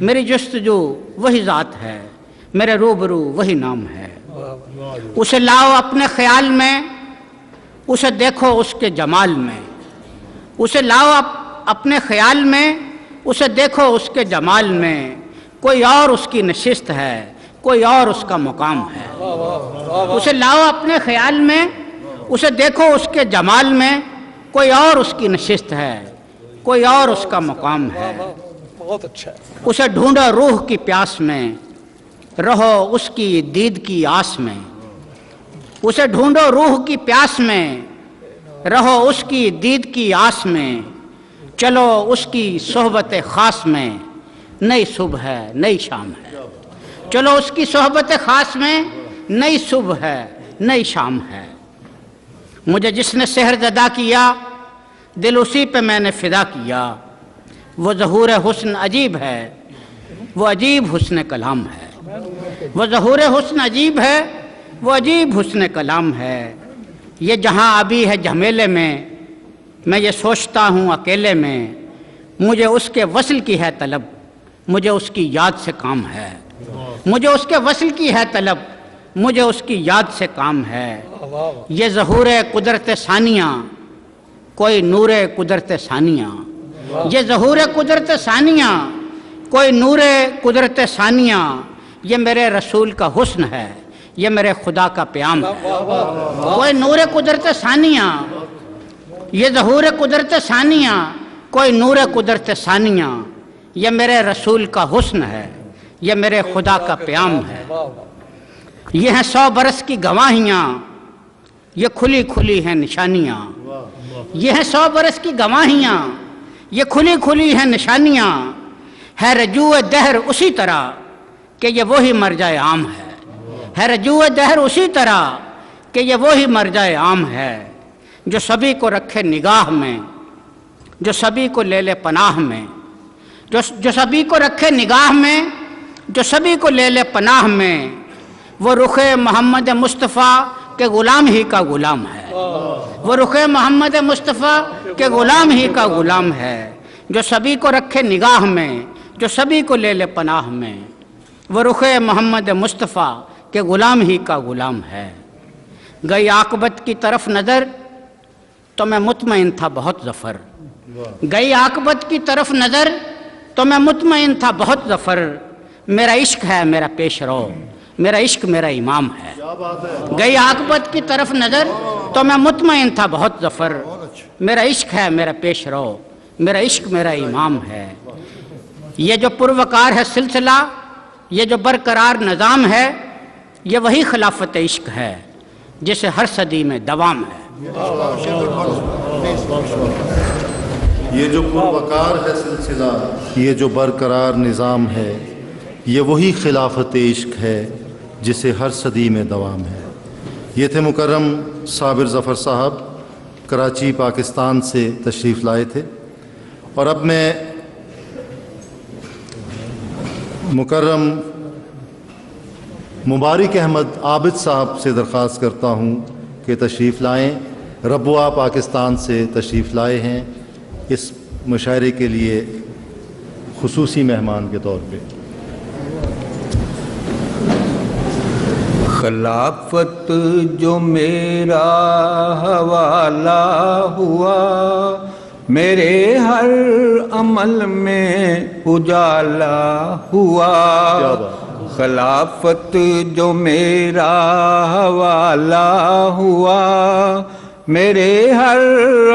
Speaker 12: میری جستجو وہی ذات ہے، میرے روبرو وہی نام ہے۔ اسے لاؤ اپنے خیال میں، اسے دیکھو اس کے جمال میں، اسے لاؤ اپنے خیال میں، اسے دیکھو اس کے جمال میں، کوئی اور اس کی نشست ہے، کوئی اور اس کا مقام ہے۔ اسے لاؤ اپنے خیال میں، اسے دیکھو اس کے جمال میں، کوئی اور اس کی نشست ہے، کوئی اور اس کا مقام ہے۔
Speaker 2: بہت اچھا ہے۔
Speaker 12: اسے ڈھونڈو روح کی پیاس میں، رہو اس کی دید کی آس میں۔ اسے ڈھونڈو روح کی پیاس میں، رہو اس کی دید کی آس میں، چلو اس کی صحبت خاص میں، نئی صبح ہے نئی شام ہے۔ چلو اس کی صحبت خاص میں، نئی صبح ہے نئی شام ہے۔ مجھے جس نے سحر زدہ کیا، دل اسی پہ میں نے فدا کیا۔ وہ ظہور حسن عجیب ہے، وہ عجیب حسن کلام ہے۔ وہ ظہور حسن عجیب ہے، وہ عجیب حسن کلام ہے۔ یہ جہاں ابھی ہے جھمیلے میں یہ سوچتا ہوں اکیلے میں، مجھے اس کے وصل کی ہے طلب، مجھے اس کی یاد سے کام ہے۔ مجھے اس کے وصل کی ہے طلب، مجھے اس کی یاد سے کام ہے۔ یہ ظہور قدرت ثانیہ، کوئی نور قدرت ثانیہ۔ یہ ظہور قدرت ثانیہ، کوئی نور قدرت ثانیہ۔ یہ میرے رسول کا حسن ہے، یہ میرے خدا کا پیام ہے۔ کوئی نور قدرت ثانیہ، یہ ظہور قدرت ثانیہ، کوئی نور قدرت ثانیہ۔ یہ میرے رسول کا حسن ہے، یہ میرے خدا کا پیام ہے۔ یہ ہیں 100 برس کی گواہیاں، یہ کھلی کھلی ہیں نشانیاں۔ یہ ہیں 100 برس کی گواہیاں، یہ کھلی کھلی ہیں نشانیاں۔ ہے رجوع دہر اسی طرح کہ یہ وہی مرجع عام ہے۔ ہے رجوع دہر اسی طرح کہ یہ وہی مرجع عام ہے، جو سبھی کو رکھے نگاہ میں، جو سبھی کو لے لے پناہ میں، جو سبھی کو رکھے نگاہ میں، جو سبھی کو لے لے پناہ میں۔ وہ رخ محمد مصطفیٰ کے غلام ہی کا غلام ہے۔ وہ رخ محمد مصطفیٰ کے غلام ہی کا غلام ہے، جو سبھی کو رکھے نگاہ میں، جو سبھی کو لے لے پناہ میں۔ وہ رخ محمد مصطفیٰ کے غلام ہی کا غلام ہے۔ گئی عاقبت کی طرف نظر تو میں مطمئن تھا بہت ظفر۔ گئی عاقبت کی طرف نظر تو میں مطمئن تھا بہت ظفر۔ میرا عشق ہے میرا پیش رو، میرا عشق میرا امام ہے۔ گئی عاقبت کی طرف نظر تو میں مطمئن تھا بہت ظفر۔ میرا عشق ہے میرا پیش رو، میرا عشق میرا امام ہے۔ یہ جو پروقار ہے سلسلہ، یہ جو برقرار نظام ہے، یہ وہی خلافت عشق ہے جسے ہر صدی میں دوام ہے۔
Speaker 1: یہ جو پروقار ہے سلسلہ، یہ جو برقرار نظام ہے، یہ وہی خلافت عشق ہے جسے ہر صدی میں دوام ہے۔ یہ تھے مکرم صابر ظفر صاحب، کراچی پاکستان سے تشریف لائے تھے۔ اور اب میں مکرم مبارک احمد عابد صاحب سے درخواست کرتا ہوں کہ تشریف لائیں۔ ربوہ پاکستان سے تشریف لائے ہیں اس مشاعرے کے لیے خصوصی مہمان کے طور پہ۔
Speaker 13: خلافت جو میرا حوالہ ہوا، میرے ہر عمل میں اجالا ہوا۔ خلافت جو میرا حوالہ ہوا، میرے ہر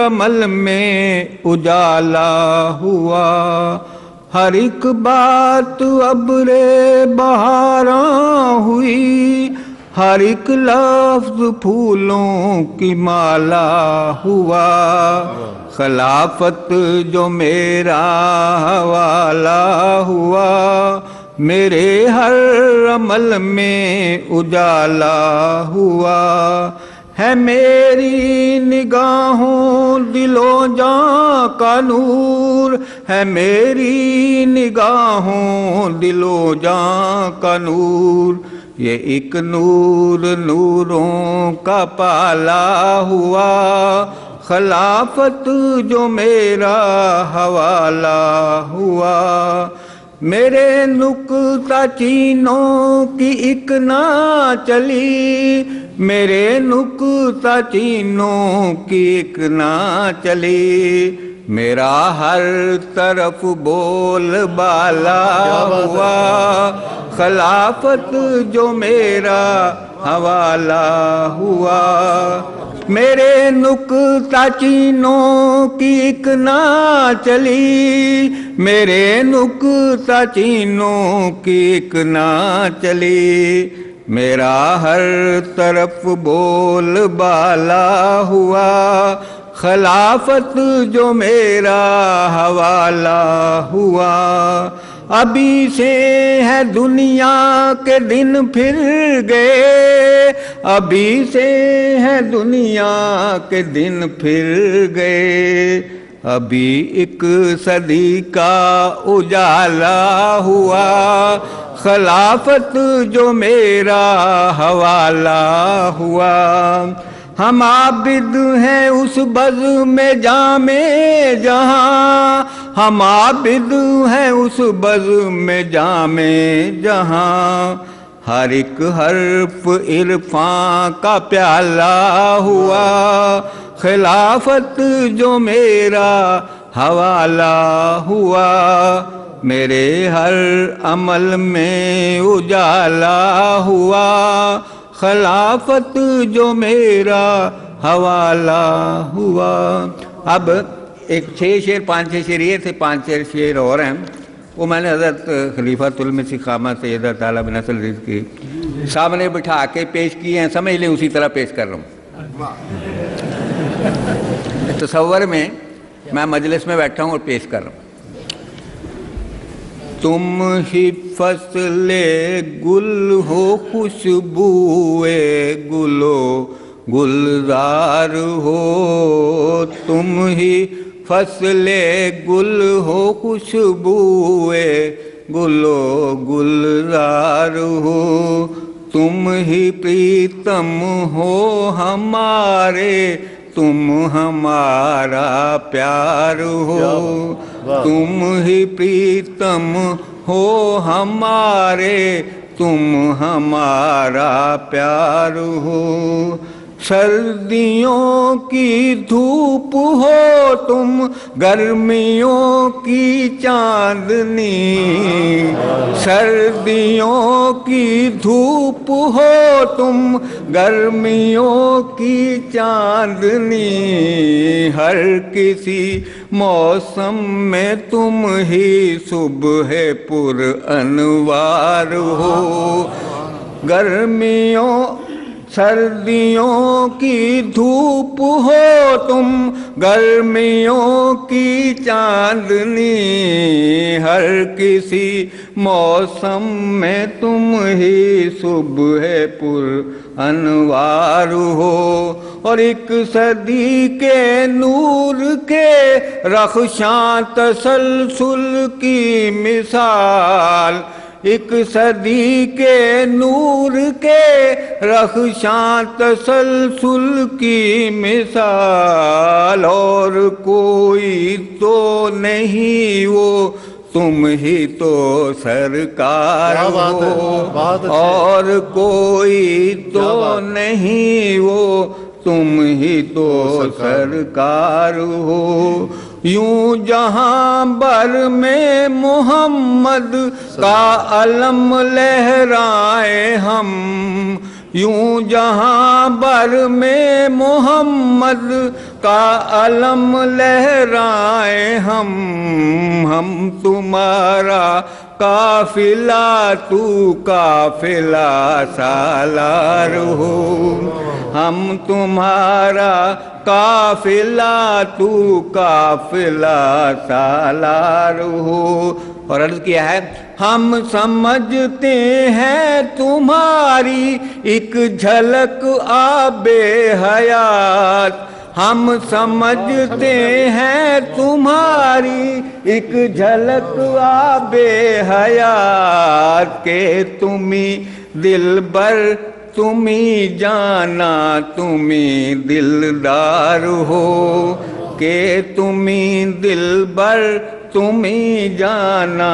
Speaker 13: عمل میں اجالا ہوا۔ ہر ایک بات ابر بہاراں ہوئی، ہر ایک لفظ پھولوں کی مالا ہوا۔ خلافت جو میرا حوالہ ہوا، میرے ہر عمل میں اجالا ہوا۔ ہے میری نگاہوں دل و جاں کا نور، ہے میری نگاہوں دل و جاں کا نور۔ یہ ایک نور نوروں کا پالا ہوا، خلافت جو میرا حوالہ ہوا۔ میرے نکتہ چینوں کی ایک نہ چلی، میرے نکتہ چینوں کی ایک نہ چلی، میرا ہر طرف بول بالا ہوا، خلافت جو میرا حوالہ ہوا، میرے نکتہ چینوں کی ایک نہ چلی، میرے نکتہ چینوں کی ایک نہ چلی، میرا ہر طرف بول بالا ہوا، خلافت جو میرا حوالہ ہوا، ابھی سے ہے دنیا کے دن پھر گئے، ابھی سے ہے دنیا کے دن پھر گئے، ابھی ایک صدی کا اجالا ہوا، خلافت جو میرا حوالہ ہوا، ہم عابد ہیں اس بزم میں جام جہاں، ہم عابد ہیں اس بزم میں جام جہاں، ہر ایک حرف عرفان کا پیالہ ہوا، خلافت جو میرا حوالہ ہوا، میرے ہر عمل میں اجالا ہوا، خلافت جو میرا حوالہ ہوا۔ اب ایک 6 شعر 5-6 شعر یہ تھے، 5 شعر اور ہیں، وہ میں نے حضرت خلیفۃ المسی خامہ سیدہ طالب نصر رزق کی سامنے بٹھا کے پیش کیے ہیں، سمجھ لیں اسی طرح پیش کر رہا ہوں۔ تصور میں میں مجلس میں بیٹھا ہوں اور پیش کر رہا ہوں۔ تم ہی فصل گل ہو، خوشبوئے گلو گلزار ہو، تم ہی فصل گل ہو، خوشبوئے گلو گلزار ہو، تم ہی پریتم ہو ہمارے، تم ہمارا پیار ہو، تم ہی پریتم ہو ہمارے، تم ہمارا پیار ہو، سردیوں کی دھوپ ہو تم، گرمیوں کی چاندنی، سردیوں کی دھوپ ہو تم، گرمیوں کی چاندنی، ہر کسی موسم میں تم ہی صبح پر انوار ہو، گرمیوں سردیوں کی دھوپ ہو تم، گرمیوں کی چاندنی، ہر کسی موسم میں تم ہی صبح پر انوار ہو، اور ایک صدی کے نور کے رخشاں تسلسل کی مثال، ایک صدی کے نور کے رخشاں تسلسل کی مثال، اور کوئی تو نہیں وہ تم ہی تو سرکار ہو، اور کوئی تو نہیں وہ تم ہی تو سرکار ہو، یوں جہاں بر میں محمد کا علم لہرائے ہم، یوں جہاں بر میں محمد کا علم لہرائے ہم تمہارا قافلہ تو قافلہ سالار ہو، ہم تمہارا قافلہ تو قافلہ سالار ہو، اور عرض کیا ہے، ہم سمجھتے ہیں تمہاری ایک جھلک آب حیات، ہم سمجھتے ہیں تمہاری ایک جھلک آب حیات، کہ تمہیں دلبر تمہیں جانا تمہیں دلدار ہو، کہ تمہیں دلبر تمہیں جانا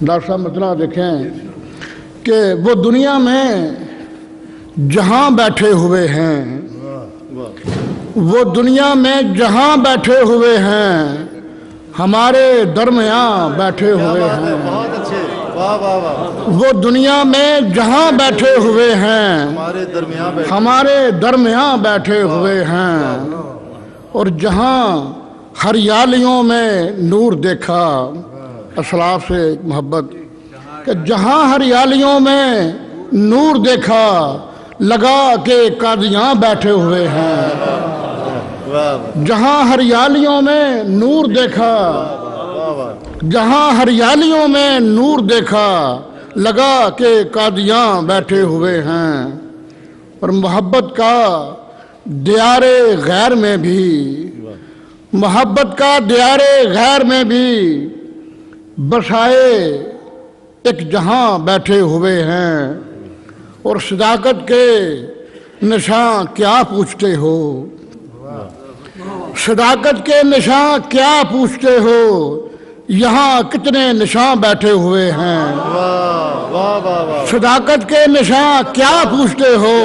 Speaker 11: ڈاکٹر صاحب مطلع دیکھیں کہ وہ دنیا میں جہاں بیٹھے ہوئے ہیں، وہ دنیا میں جہاں بیٹھے ہوئے ہیں، ہمارے درمیاں بیٹھے ہوئے ہیں۔
Speaker 1: بہت اچھے، واہ واہ واہ۔
Speaker 11: وہ دنیا میں جہاں بیٹھے ہوئے ہیں، ہمارے درمیاں بیٹھے ہوئے ہیں، اور جہاں ہریالیوں میں نور دیکھا، اسلاف سے محبت کہ جہاں ہریالیوں میں نور دیکھا، لگا کہ قادیاں بیٹھے ہوئے ہیں۔ جہاں ہریالیوں میں نور دیکھا، جہاں ہریالیوں میں نور دیکھا، لگا کہ قادیاں بیٹھے ہوئے ہیں۔ اور محبت کا دیار غیر میں بھی، محبت کا دیار غیر میں بھی بسائے ایک جہاں بیٹھے ہوئے ہیں۔ اور صداقت کے نشان کیا پوچھتے ہو، صداقت کے نشان کیا پوچھتے ہو، یہاں کتنے نشان بیٹھے ہوئے ہیں۔ صداقت کے نشان کیا پوچھتے ہو،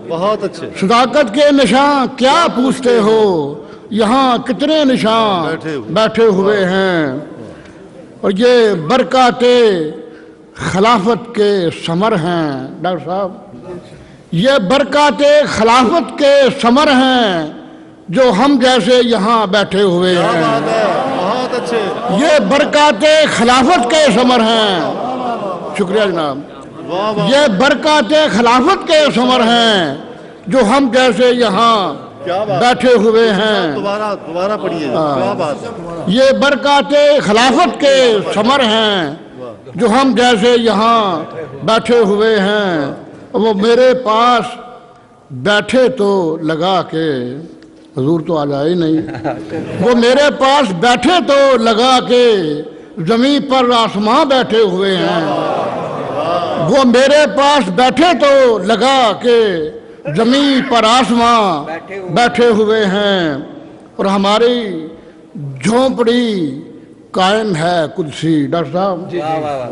Speaker 1: بہت اچھے،
Speaker 11: صداقت کے نشان کیا پوچھتے ہو، یہاں کتنے نشان بیٹھے ہوئے ہیں۔ اور یہ برکات خلافت کے ثمر ہیں ڈاکٹر صاحب، یہ برکات خلافت کے ثمر ہیں جو ہم جیسے یہاں بیٹھے ہوئے ہیں۔
Speaker 1: بہت اچھے،
Speaker 11: یہ برکات خلافت کے ثمر ہیں۔ شکریہ جناب۔ یہ برکات خلافت کے ثمر ہیں جو ہم جیسے یہاں بیٹھے ہوئے ہیں۔
Speaker 1: دوبارہ پڑھیے، کیا بات ہے۔
Speaker 11: یہ برکات خلافت کے ثمر ہیں جو ہم جیسے یہاں بیٹھے ہوئے ہیں۔ وہ میرے پاس بیٹھے تو لگا کے، حضور تو آ جائے نہیں، وہ میرے پاس بیٹھے تو لگا کے زمین پر آسماں بیٹھے ہوئے ہیں۔ وہ میرے پاس بیٹھے تو لگا کے زمین پر آسماں بیٹھے ہوئے ہیں۔ اور ہماری جھونپڑی قائم ہے قدسی ڈاکٹر صاحب،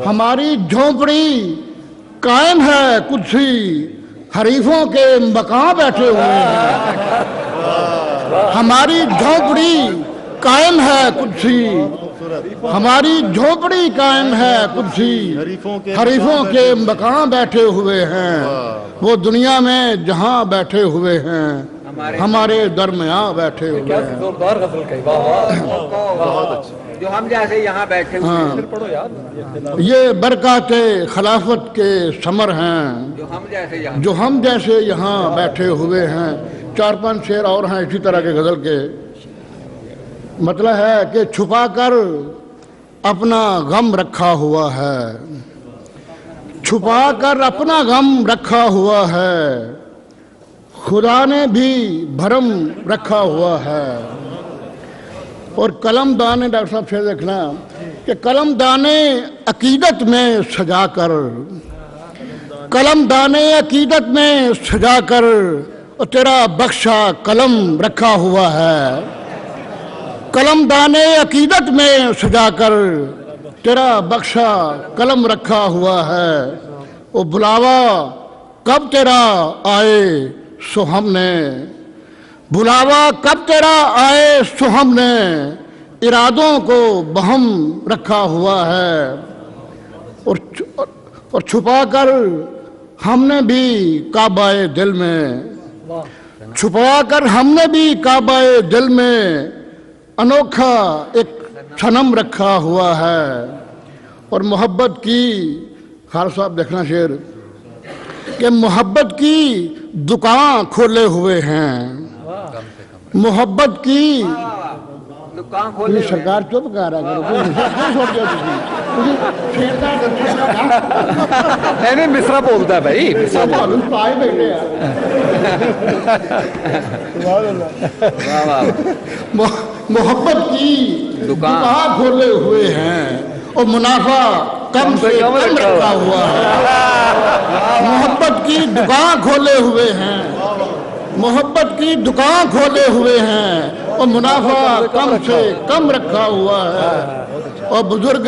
Speaker 11: ہماری جھونپڑی قائم ہے قدسی، حریفوں کے مقام بیٹھے ہوئے ہیں۔ ہماری جھونپڑی قائم ہے قدسی، ہماری جھونپڑی قائم ہے قدسی، حریفوں کے مقام بیٹھے ہوئے ہیں۔ وہ دنیا میں جہاں بیٹھے ہوئے ہیں، ہمارے درمیاں بیٹھے ہوئے ہیں۔
Speaker 2: زوردار غزل کہی، بہت اچھا۔
Speaker 13: جو ہم جیسے یہاں بیٹھے ہوئے ہیں،
Speaker 11: یہ برکات خلافت کے ثمر ہیں جو ہم جیسے یہاں بیٹھے ہوئے ہیں۔ 4-5 شعر اور ہیں اسی طرح کے غزل کے۔ مطلب ہے کہ چھپا کر اپنا غم رکھا ہوا ہے، چھپا کر اپنا غم رکھا ہوا ہے، خدا نے بھی بھرم رکھا ہوا ہے۔ اور قلم دانے ڈاکٹر صاحب سے دیکھنا کہ قلم دانے عقیدت میں سجا کر، قلم دانے عقیدت میں سجا کر، اور تیرا بخشا قلم رکھا ہوا ہے۔ قلم دانے عقیدت میں سجا کر، تیرا بخشا قلم رکھا ہوا ہے۔ وہ بلاوا کب تیرا آئے سو ہم نے، بلاوا کب تیرا آئے سو ہم نے، ارادوں کو بہم رکھا ہوا ہے۔ اور چھپا کر ہم نے بھی کعبہ دل میں، چھپا کر ہم نے بھی کعبہ دل میں انوکھا ایک صنم رکھا ہوا ہے۔ اور محبت کی، خالد صاحب دیکھنا شعر، کہ محبت کی دکان کھولے ہوئے ہیں، محبت کی
Speaker 13: دکان کھولے
Speaker 11: سرکار چپ کر رہا
Speaker 2: نہیں مصرا بولتا ہے بھائی،
Speaker 11: محبت کی دکان کھولے ہوئے ہیں اور منافع کم سے کم رکھا ہوا ہے۔ محبت کی دکان کھولے ہوئے ہیں، محبت کی دکان کھولے ہوئے ہیں اور منافع کم سے کم رکھا ہوا ہے۔ اور بزرگ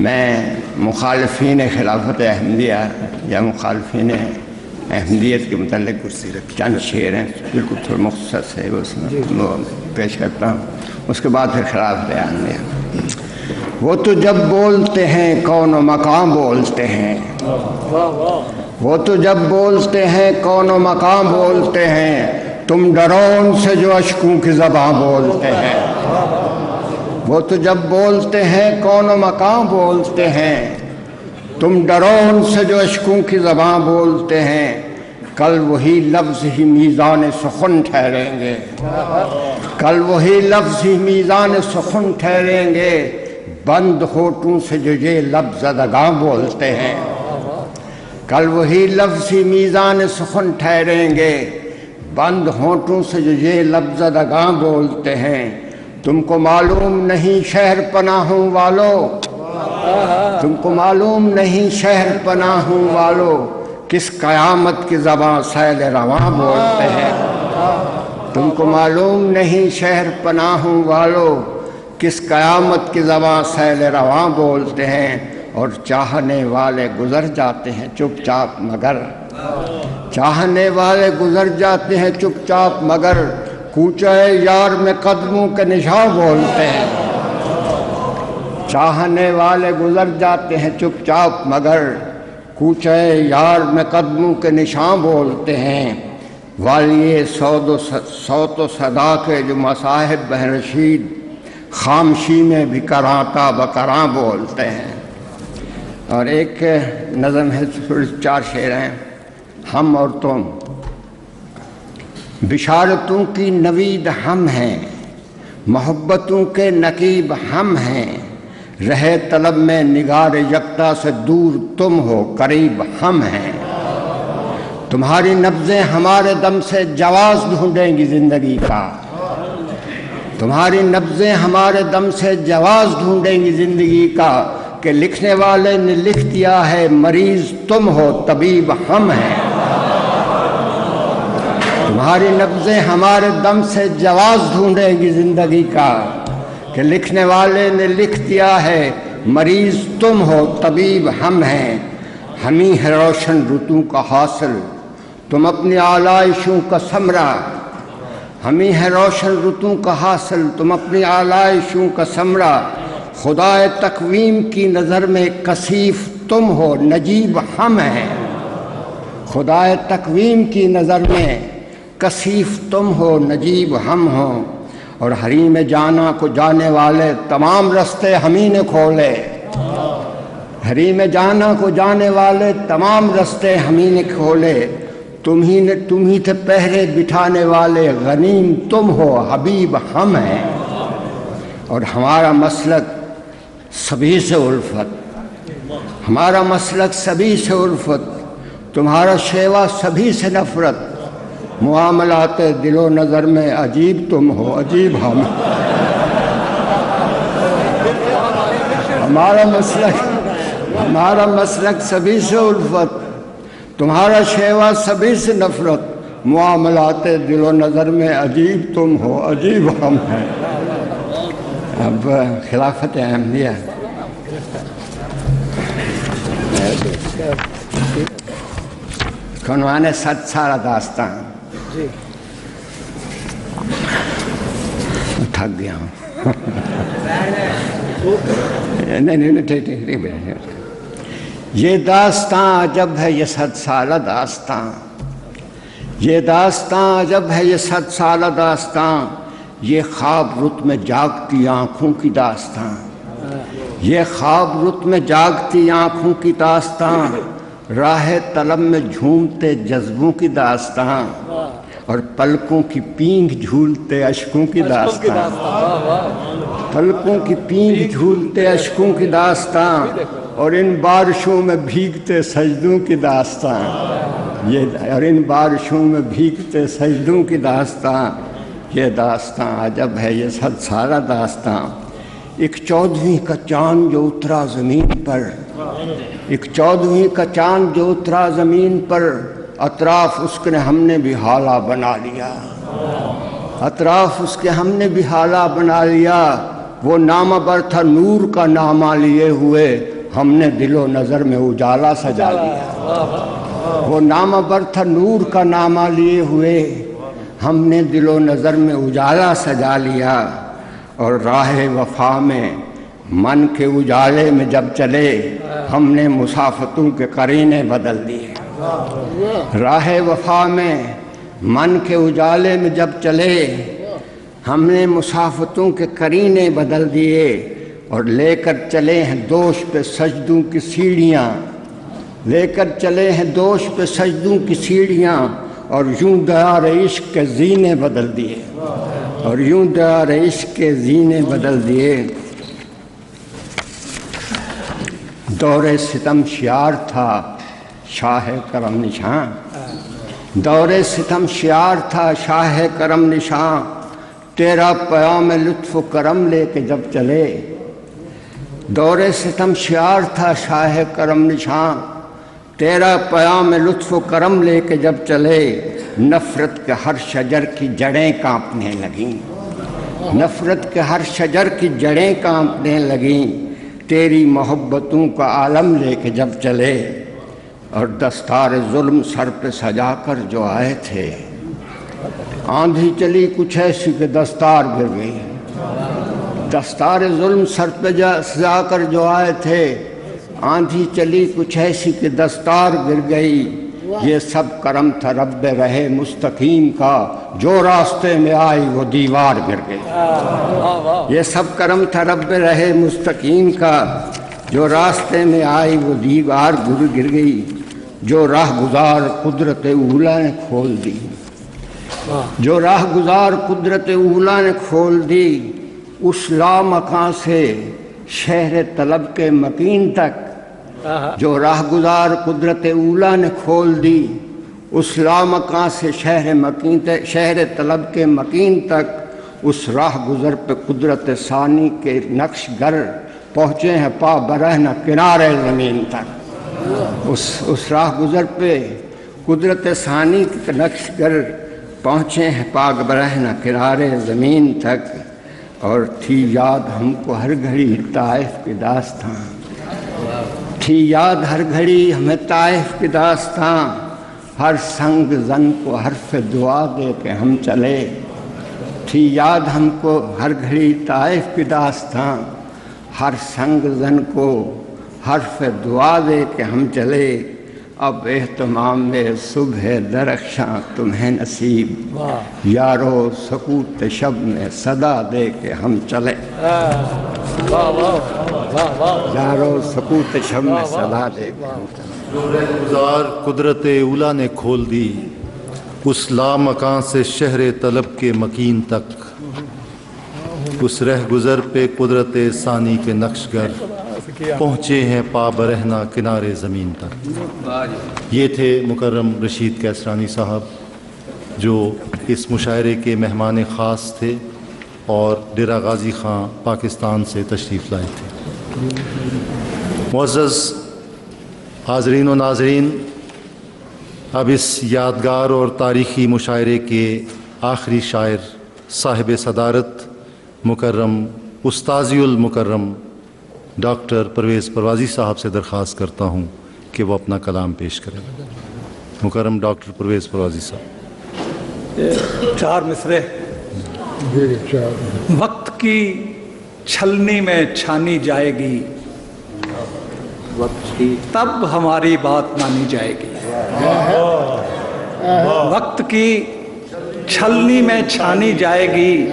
Speaker 14: میں مخالفین خلافت احمدیہ یا مخالفین احمدیت کے متعلق چند شعر ہیں، بالکل تھوڑا مختصر ہے، اس میں وہ پیش کرتا ہوں، اس کے بعد پھر خلافت احمدیہ۔ وہ تو جب بولتے ہیں کون و مقام بولتے ہیں، وہ تو جب بولتے ہیں کون و مقام بولتے ہیں، تم ڈرون سے جو اشکوں کی زباں بولتے ہیں۔ وہ تو جب بولتے ہیں کون و مقام بولتے ہیں، تم ڈرون سے جو اشکوں کی زباں بولتے ہیں، کل وہی لفظ ہی میزان سخن ٹھہریں گے، کل وہی لفظ ہی میزان سخن ٹھہریں گے، بند ہونٹوں سے جو یہ لفظ زدگاں بولتے ہیں، کل وہی لفظ ہی میزان سخن ٹھہریں گے، بند ہونٹوں سے جو یہ لفظ زدگاں بولتے ہیں۔ تم کو معلوم نہیں شہر پناہوں والو، تم کو معلوم نہیں شہر پناہوں والو، کس قیامت کی زباں سیل رواں بولتے ہیں۔ تم کو معلوم نہیں شہر پناہوں والو، کس قیامت کی زباں سیل رواں بولتے ہیں، اور چاہنے والے گزر جاتے ہیں چپ چاپ مگر، چاہنے والے گزر جاتے ہیں چپ چاپ مگر، کوچہ یار میں قدموں کے نشاں بولتے ہیں۔ چاہنے والے گزر جاتے ہیں چپ چاپ مگر، کوچہ یار میں قدموں کے نشاں بولتے ہیں۔ والیے صوت و صدا کے جو مصاحب بہ رشید، خامشی میں بھی کراں بکراں بولتے ہیں۔ اور ایک نظم ہے، چار شعر ہیں۔ ہم اور تم بشارتوں کی نوید ہم ہیں، محبتوں کے نقیب ہم ہیں، رہے طلب میں نگار یکتا سے دور تم ہو قریب ہم ہیں۔ تمہاری نبضیں ہمارے دم سے جواز ڈھونڈیں گی زندگی کا، تمہاری نبضیں ہمارے دم سے جواز ڈھونڈیں گی زندگی کا، کہ لکھنے والے نے لکھ دیا ہے مریض تم ہو طبیب ہم ہیں۔ تمہاری نبضیں ہمارے دم سے جواز ڈھونڈیں گی زندگی کا، کہ لکھنے والے نے لکھ دیا ہے مریض تم ہو طبیب ہم ہیں۔ ہمیں ہے روشن رتوں کا حاصل تم اپنی آلائشوں کا ثمرہ، ہمیں ہے روشن رتوں کا حاصل تم اپنی آلائشوں کا ثمرہ، خدائے تقویم کی نظر میں کثیف تم ہو نجیب ہم ہیں۔ خدائے تقویم کی نظر میں کثیف تم ہو نجیب ہم ہوں، اور حریم جانا کو جانے والے تمام رستے ہمیں نے کھولے، حریم جانا کو جانے والے تمام رستے ہمیں نے کھولے، تم ہی تھے پہرے بٹھانے والے غنیم تم ہو حبیب ہم ہیں۔ اور ہمارا مسلک سبھی سے الفت، ہمارا مسلک سبھی سے الفت، تمہارا شیوا سبھی سے نفرت، معاملات دل و نظر میں عجیب تم ہو عجیب ہم۔ ہمارا مسلک سبھی سے الفت، تمہارا شیوا سبھی سے نفرت، معاملات دل و نظر میں عجیب تم ہو عجیب ہم ہیں۔ اب خلافت احمدیہ، عنوان 7 سالہ داستان۔ تھک گیا ہوں، نہیں، یہ داستان عجب ہے یہ 7 سالہ داستان، یہ داستان عجب ہے یہ 7 سالہ داستان، یہ خواب رت میں جاگتی آنکھوں کی داستان، یہ خواب رت میں جاگتی آنکھوں کی داستان، راہ طلب میں جھومتے جذبوں کی داستان، اور پلکوں کی پینگ جھولتے اشکوں کی داستان، پلکوں کی پینگ جھولتے اشکوں کی داستان، اور ان بارشوں میں بھیگتے سجدوں کی داستان، اور ان بارشوں میں بھیگتے سجدوں کی داستان، یہ داستان عجب ہے یہ 7 سالہ داستان۔ ایک 14ویں کا چاند جو اترا زمین پر، ایک 14ویں کا چاند جو اترا زمین پر، اطراف اس کے ہم نے بھی حالہ بنا لیا، اطراف اس کے ہم نے بھی حالہ بنا لیا، وہ نامہ بر تھا نور کا نامہ لیے ہوئے، ہم نے دل و نظر میں اجالا سجا لیا۔ وہ نامہ بر تھا نور کا نامہ لیے ہوئے، ہم نے دل و نظر میں اجالا سجا لیا، اور راہ وفا میں من کے اجالے میں جب چلے، ہم نے مسافتوں کے قرینے بدل دیے۔ راہ وفا میں من کے اجالے میں جب چلے، ہم نے مسافتوں کے قرینے بدل دیے، اور لے کر چلے ہیں دوش پہ سجدوں کی سیڑھیاں، لے کر چلے ہیں دوش پہ سجدوں کی سیڑھیاں، اور یوں دیار عشق کے زینے بدل دیے، اور یوں دیار عشق کے زینے بدل دیے۔ دور ستم شیار تھا شاہ کرم نشاں، دور ستم شیار تھا شاہ کرم نشاں، تیرا پیام لطف و کرم لے کے جب چلے۔ دور ستم شیار تھا شاہ کرم نشاں، تیرا پیام لطف و کرم لے کے جب چلے، نفرت کے ہر شجر کی جڑیں کانپنے لگیں، نفرت کے ہر شجر کی جڑیں کانپنے لگیں، تیری محبتوں کا عالم لے کے جب چلے، اور دستار ظلم سر پہ سجا کر جو آئے تھے، آندھی چلی کچھ ایسی کہ دستار گر گئی، دستار ظلم سر پہ سجا کر جو آئے تھے، آندھی چلی کچھ ایسی کہ دستار گر گئی، یہ سب کرم تھا رب رہے مستقیم کا، جو راستے میں آئی وہ دیوار گر گئی۔ یہ سب کرم تھا رب رہے مستقیم کا، جو راستے میں آئی وہ دیوار گر گئی، جو راہ گزار قدرت اولا نے کھول دی، جو راہ گزار قدرت اولا نے کھول دی، اس لامکاں سے شہر طلب کے مکین تک، جو راہ گزار قدرت اولا نے کھول دی، اس لامکاں سے شہر طلب کے مکین تک، اس راہ گزر پہ قدرت ثانی کے نقش گر پہنچے ہیں پا برہنہ کنارے زمین تک، اس راہ گزر پہ قدرت ثانی کے نقش گر پہنچے ہیں پاک برہنہ کنارے زمین تک، اور تھی یاد ہم کو ہر گھڑی طائف کی داستان، تھی یاد ہر گھڑی ہمیں طائف کی داستان، ہر سنگ زن کو حرف دعا دے کے ہم چلے، تھی یاد ہم کو ہر گھڑی طائف کی داستان، ہر سنگ زن کو حرف دعا دے کے ہم چلے، اب اہتمام میں صبح درخشاں تمہیں نصیب، یارو سکوت شب میں صدا دے کے ہم چلے، یارو سکوت شب میں صدا دے کے ہم چلے۔
Speaker 1: جو رہ گزار قدرت اولا نے کھول دی، اس لامکاں سے شہر طلب کے مکین تک، اس رہ گزر پہ قدرت ثانی کے نقش گر پہنچے ہیں پا برہنہ کنارے زمین تک۔ یہ تھے مکرم رشید کیسرانی صاحب، جو اس مشاعرے کے مہمان خاص تھے اور ڈیرہ غازی خان پاکستان سے تشریف لائے تھے۔ معزز حاضرین و ناظرین، اب اس یادگار اور تاریخی مشاعرے کے آخری شاعر صاحب صدارت مکرم استاذی المکرم ڈاکٹر پرویز پروازی صاحب سے درخواست کرتا ہوں کہ وہ اپنا کلام پیش کریں۔ مکرم ڈاکٹر پرویز پروازی صاحب۔
Speaker 15: چار مصرے۔ وقت کی چھلنی میں چھانی جائے گی، تب ہماری بات مانی جائے گی۔ وقت کی چھلنی میں چھانی جائے گی،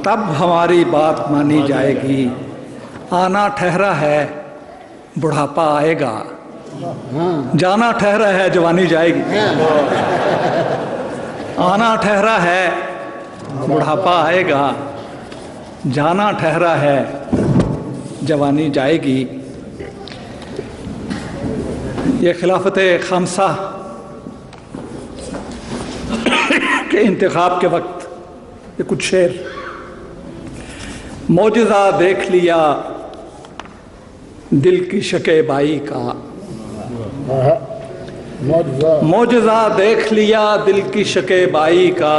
Speaker 15: تب ہماری بات مانی جائے گی۔ آنا ٹھہرا ہے بڑھاپا آئے گا، جانا ٹھہرا ہے جوانی جائے گی۔ آنا ٹھہرا ہے بڑھاپا آئے گا، جانا ٹھہرا ہے جوانی جائے گی۔ یہ خلافت خامسہ کے انتخاب کے وقت یہ کچھ شعر۔ معجزہ دیکھ لیا دل کی شکیبائی کا، معجزہ دیکھ لیا دل کی شکیبائی کا،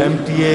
Speaker 1: MTA